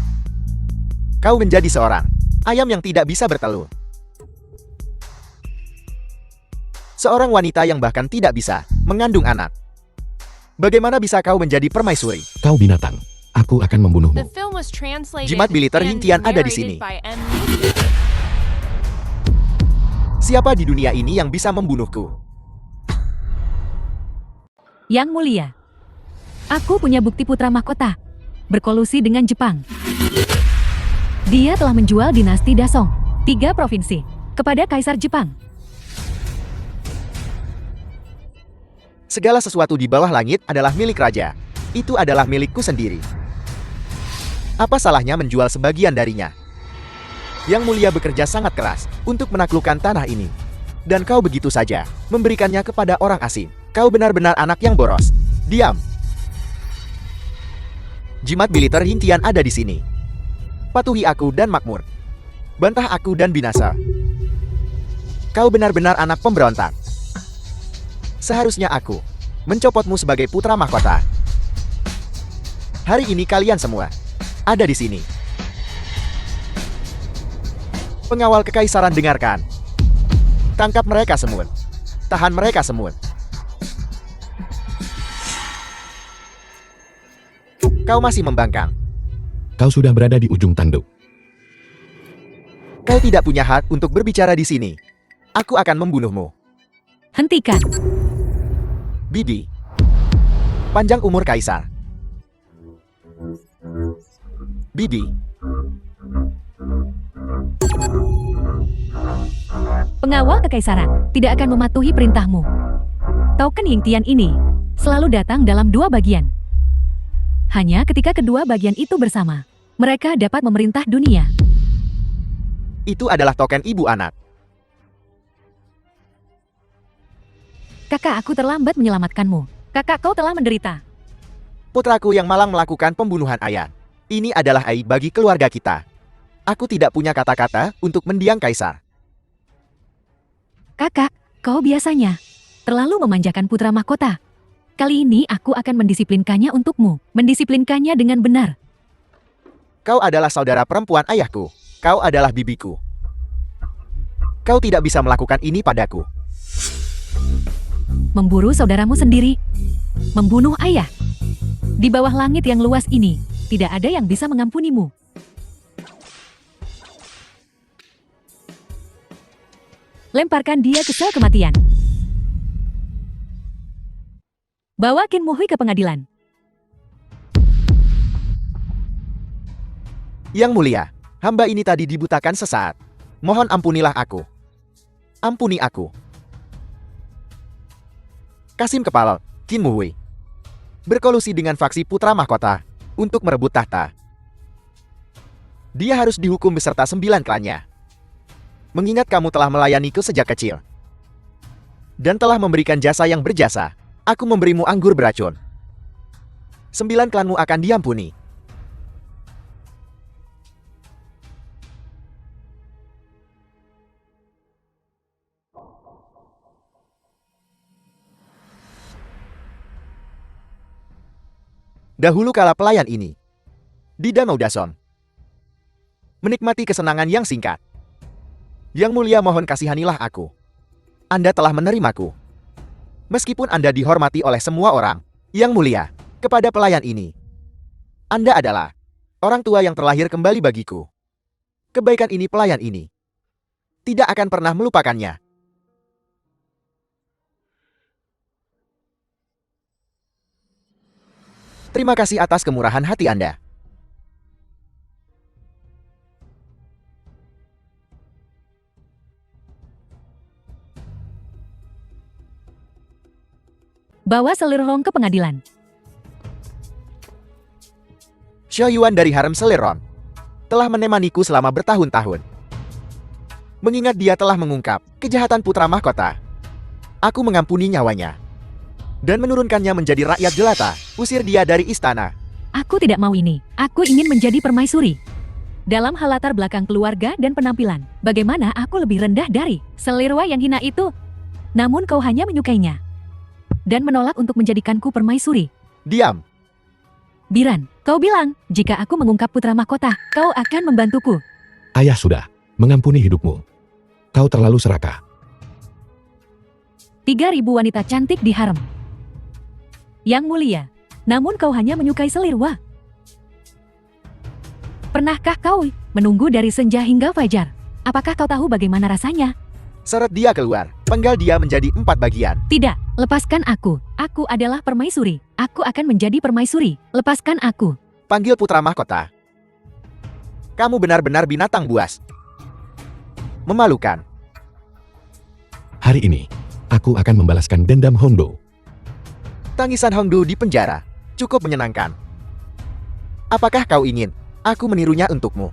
kau menjadi seorang ayam yang tidak bisa bertelur. Seorang wanita yang bahkan tidak bisa mengandung anak. Bagaimana bisa kau menjadi permaisuri? Kau binatang. Aku akan The membunuhmu. film was translated Jimat militer and Hintian ada di sini. narrated by M. Media. Siapa di dunia ini yang bisa membunuhku? Yang mulia, aku punya bukti putra mahkota. Berkolusi dengan Jepang. Dia telah menjual dinasti Dasong, 3 provinsi, kepada Kaisar Jepang. Segala sesuatu di bawah langit adalah milik raja. Itu adalah milikku sendiri. Apa salahnya menjual sebagian darinya? Yang mulia bekerja sangat keras untuk menaklukkan tanah ini. Dan kau begitu saja memberikannya kepada orang asing. Kau benar-benar anak yang boros. Diam. Jimat militer Hintian ada di sini. Patuhi aku dan makmur. Bantah aku dan binasa. Kau benar-benar anak pemberontak. Seharusnya aku mencopotmu sebagai putra mahkota. Hari ini kalian semua ada di sini. Pengawal kekaisaran dengarkan. Tangkap mereka semut. Tahan mereka semut. Kau masih membangkang. Kau sudah berada di ujung tanduk. Kau tidak punya hak untuk berbicara di sini. Aku akan membunuhmu. Hentikan. Bibi. Panjang umur kaisar. Bibi. Pengawal kekaisaran tidak akan mematuhi perintahmu. Token Yingtian ini selalu datang dalam 2 bagian. Hanya ketika kedua bagian itu bersama, mereka dapat memerintah dunia. Itu adalah token ibu anak. Kakak, aku terlambat menyelamatkanmu. Kakak, kau telah menderita. Putraku yang malang melakukan pembunuhan ayah. Ini adalah aib bagi keluarga kita. Aku tidak punya kata-kata untuk mendiang kaisar. Kakak, kau biasanya terlalu memanjakan putra mahkota. Kali ini aku akan mendisiplinkannya untukmu. Mendisiplinkannya dengan benar. Kau adalah saudara perempuan ayahku. Kau adalah bibiku. Kau tidak bisa melakukan ini padaku. Memburu saudaramu sendiri. Membunuh ayah. Di bawah langit yang luas ini, tidak ada yang bisa mengampunimu. Lemparkan dia ke sel kematian. Bawa Qin Muhui ke pengadilan. Yang mulia, hamba ini tadi dibutakan sesaat. Mohon ampunilah aku. Ampuni aku. Kasim Kepala, Qin Muhui. Berkolusi dengan faksi putra mahkota untuk merebut tahta. Dia harus dihukum beserta 9 klannya. Mengingat kamu telah melayaniku sejak kecil. Dan telah memberikan jasa yang berjasa, aku memberimu anggur beracun. 9 klanmu akan diampuni. Dahulu kala pelayan ini, di Danau Dason, menikmati kesenangan yang singkat. Yang mulia mohon kasihanilah aku. Anda telah menerimaku. Meskipun Anda dihormati oleh semua orang, Yang Mulia, kepada pelayan ini, Anda adalah orang tua yang terlahir kembali bagiku. Kebaikan ini pelayan ini tidak akan pernah melupakannya. Terima kasih atas kemurahan hati Anda. Bawa Selirong ke pengadilan. Xiao Yuan dari harem Seliron telah menemaniku selama bertahun-tahun. Mengingat dia telah mengungkap kejahatan putra mahkota, aku mengampuni nyawanya dan menurunkannya menjadi rakyat jelata. Usir dia dari istana. Aku tidak mau ini. Aku ingin menjadi permaisuri. Dalam hal latar belakang keluarga dan penampilan, bagaimana aku lebih rendah dari Selirwa yang hina itu? Namun kau hanya menyukainya dan menolak untuk menjadikanku permaisuri. Diam. Biran, kau bilang, jika aku mengungkap putra mahkota, kau akan membantuku. Ayah sudah mengampuni hidupmu. Kau terlalu serakah. 3.000 wanita cantik di harem. Yang Mulia, namun kau hanya menyukai Selirwa. Pernahkah kau menunggu dari senja hingga fajar? Apakah kau tahu bagaimana rasanya? Seret dia keluar. Penggal dia menjadi 4 bagian. Tidak, lepaskan aku. Aku adalah permaisuri. Aku akan menjadi permaisuri. Lepaskan aku. Panggil putra mahkota. Kamu benar-benar binatang buas. Memalukan. Hari ini, aku akan membalaskan dendam Hongdo. Tangisan Hongdo di penjara cukup menyenangkan. Apakah kau ingin aku menirunya untukmu?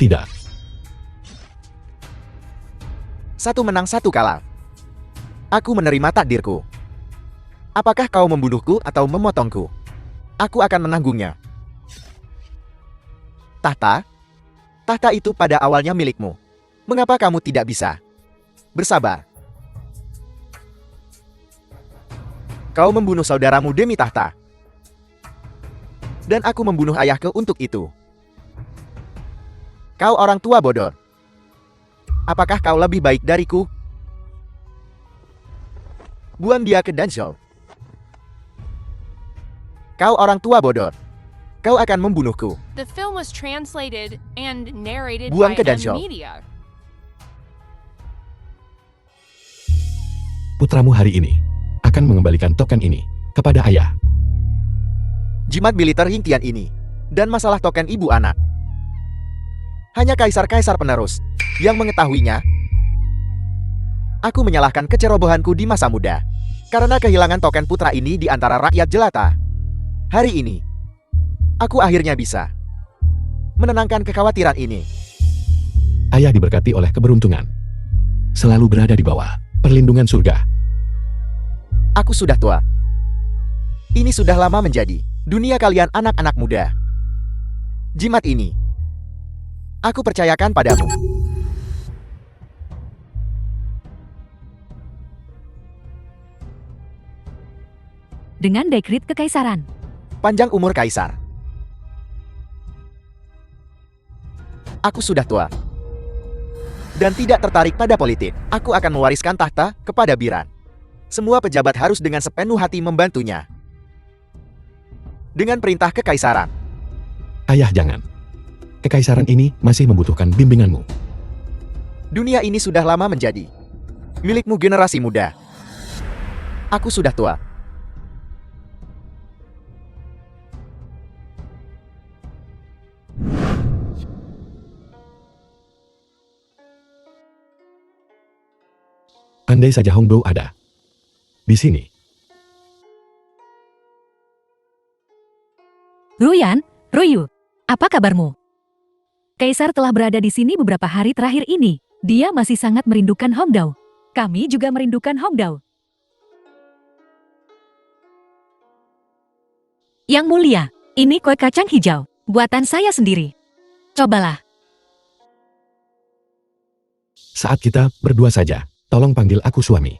Tidak. 1 menang 1 kalah. Aku menerima takdirku. Apakah kau membunuhku atau memotongku? Aku akan menanggungnya. Tahta? Tahta itu pada awalnya milikmu. Mengapa kamu tidak bisa bersabar? Kau membunuh saudaramu demi tahta. Dan aku membunuh ayahku untuk itu. Kau orang tua bodoh. Apakah kau lebih baik dariku? Buang dia ke Danzhou. Kau orang tua bodoh. Kau akan membunuhku. The film was translated and narrated Buang by ke Danzhou. Media. Putramu hari ini akan mengembalikan token ini kepada ayah. Jimat militer Yingtian ini dan masalah token ibu anak. Hanya kaisar-kaisar penerus yang mengetahuinya. Aku menyalahkan kecerobohanku di masa muda karena kehilangan token putra ini di antara rakyat jelata. Hari ini, aku akhirnya bisa menenangkan kekhawatiran ini. Ayah diberkati oleh keberuntungan. Selalu berada di bawah perlindungan surga. Aku sudah tua. Ini sudah lama menjadi dunia kalian anak-anak muda. Jimat ini aku percayakan padamu. Dengan dekrit kekaisaran. Panjang umur kaisar. Aku sudah tua dan tidak tertarik pada politik. Aku akan mewariskan tahta kepada Biran. Semua pejabat harus dengan sepenuh hati membantunya. Dengan perintah kekaisaran. Ayah jangan. Kekaisaran ini masih membutuhkan bimbinganmu. Dunia ini sudah lama menjadi milikmu generasi muda. Aku sudah tua. Andai saja Hongbo ada di sini. Ruyan, Ruyu, apa kabarmu? Kaisar telah berada di sini beberapa hari terakhir ini. Dia masih sangat merindukan Hongdao. Kami juga merindukan Hongdao. Yang Mulia, ini kue kacang hijau, buatan saya sendiri. Cobalah. Saat kita berdua saja, tolong panggil aku suami.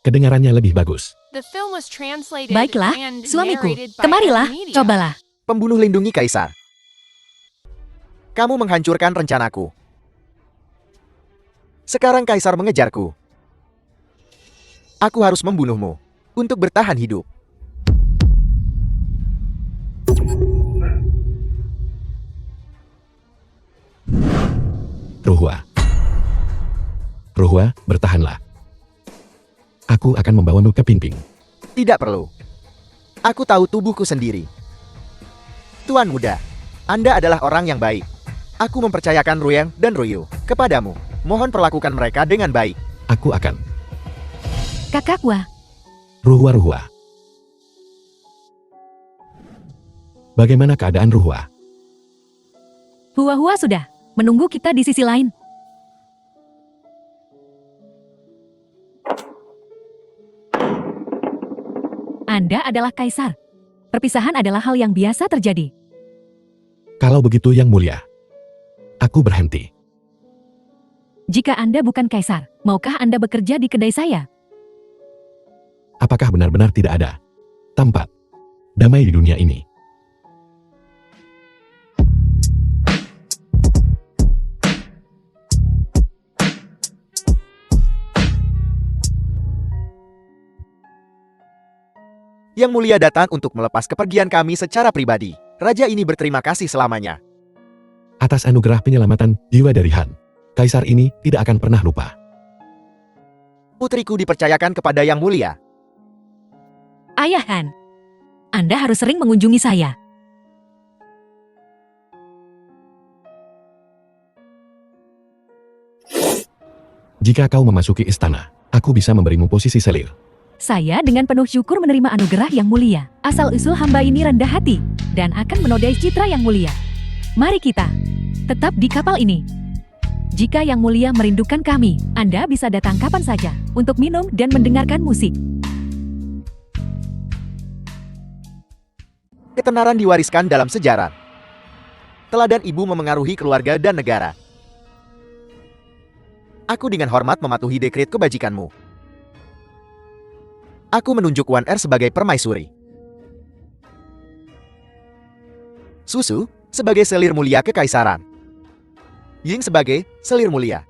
Kedengarannya lebih bagus. The film was translated Baiklah, and suamiku, narrated by kemarilah, Media. cobalah. Pembunuh lindungi kaisar. Kamu menghancurkan rencanaku. Sekarang kaisar mengejarku. Aku harus membunuhmu untuk bertahan hidup. Ruhwa. Ruhwa, bertahanlah. Aku akan membawamu ke Pingping. Tidak perlu. Aku tahu tubuhku sendiri. Tuan muda, Anda adalah orang yang baik. Aku mempercayakan Ruyang dan Ruyu kepadamu. Mohon perlakukan mereka dengan baik. Aku akan. Kakak Hua, Ruhwa. Bagaimana keadaan Ruhwa? Hua sudah menunggu kita di sisi lain. Anda adalah kaisar. Perpisahan adalah hal yang biasa terjadi. Kalau begitu Yang Mulia, aku berhenti. Jika Anda bukan kaisar, maukah Anda bekerja di kedai saya? Apakah benar-benar tidak ada tempat damai di dunia ini? Yang Mulia datang untuk melepas kepergian kami secara pribadi. Raja ini berterima kasih selamanya. Atas anugerah penyelamatan jiwa dari Han, kaisar ini tidak akan pernah lupa. Putriku dipercayakan kepada Yang Mulia. Ayah Han, Anda harus sering mengunjungi saya. Jika kau memasuki istana, aku bisa memberimu posisi selir. Saya dengan penuh syukur menerima anugerah Yang Mulia. Asal-usul hamba ini rendah hati dan akan menodai citra Yang Mulia. Mari kita tetap di kapal ini. Jika Yang Mulia merindukan kami, Anda bisa datang kapan saja untuk minum dan mendengarkan musik. Ketenaran diwariskan dalam sejarah. Teladan ibu memengaruhi keluarga dan negara. Aku dengan hormat mematuhi dekret kebajikanmu. Aku menunjuk Wan Er sebagai permaisuri. Susu sebagai selir mulia kekaisaran. Ying sebagai selir mulia.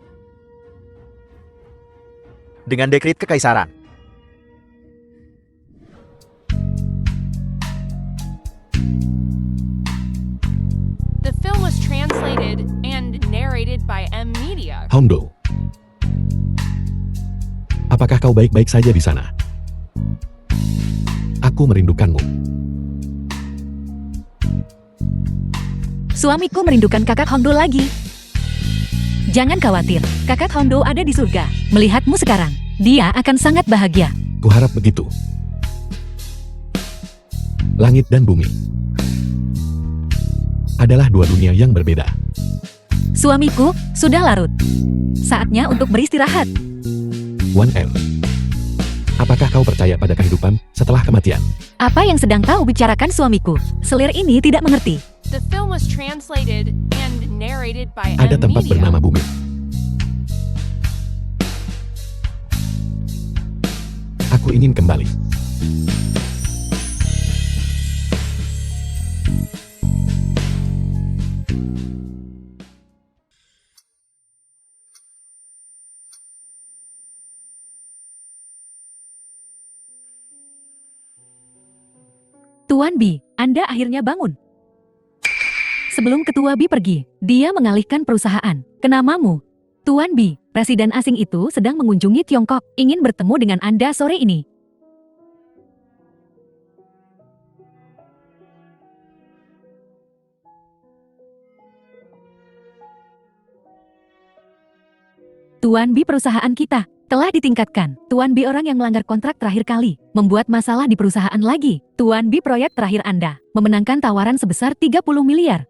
Dengan dekret kekaisaran. The film was translated and narrated by M Media. Hondo, apakah kau baik-baik saja di sana? Aku merindukanmu. Suamiku merindukan kakak Hondo lagi. Jangan khawatir, kakak Hondo ada di surga. Melihatmu sekarang, dia akan sangat bahagia. Kuharap begitu. Langit dan bumi adalah dua dunia yang berbeda. Suamiku sudah larut. Saatnya untuk beristirahat. Wan Er, apakah kau percaya pada kehidupan setelah kematian? Apa yang sedang kau bicarakan suamiku? Selir ini tidak mengerti. The film was translated and narrated by Ada M tempat Media. bernama bumi. Aku ingin kembali. Tuan Bi, Anda akhirnya bangun. Sebelum Ketua Bi pergi, dia mengalihkan perusahaan. Kenamamu? Tuan Bi, Presiden asing itu sedang mengunjungi Tiongkok, ingin bertemu dengan Anda sore ini. Tuan Bi, perusahaan kita telah ditingkatkan. Tuan Bi, orang yang melanggar kontrak terakhir kali, membuat masalah di perusahaan lagi. Tuan Bi, proyek terakhir Anda memenangkan tawaran sebesar 30 miliar.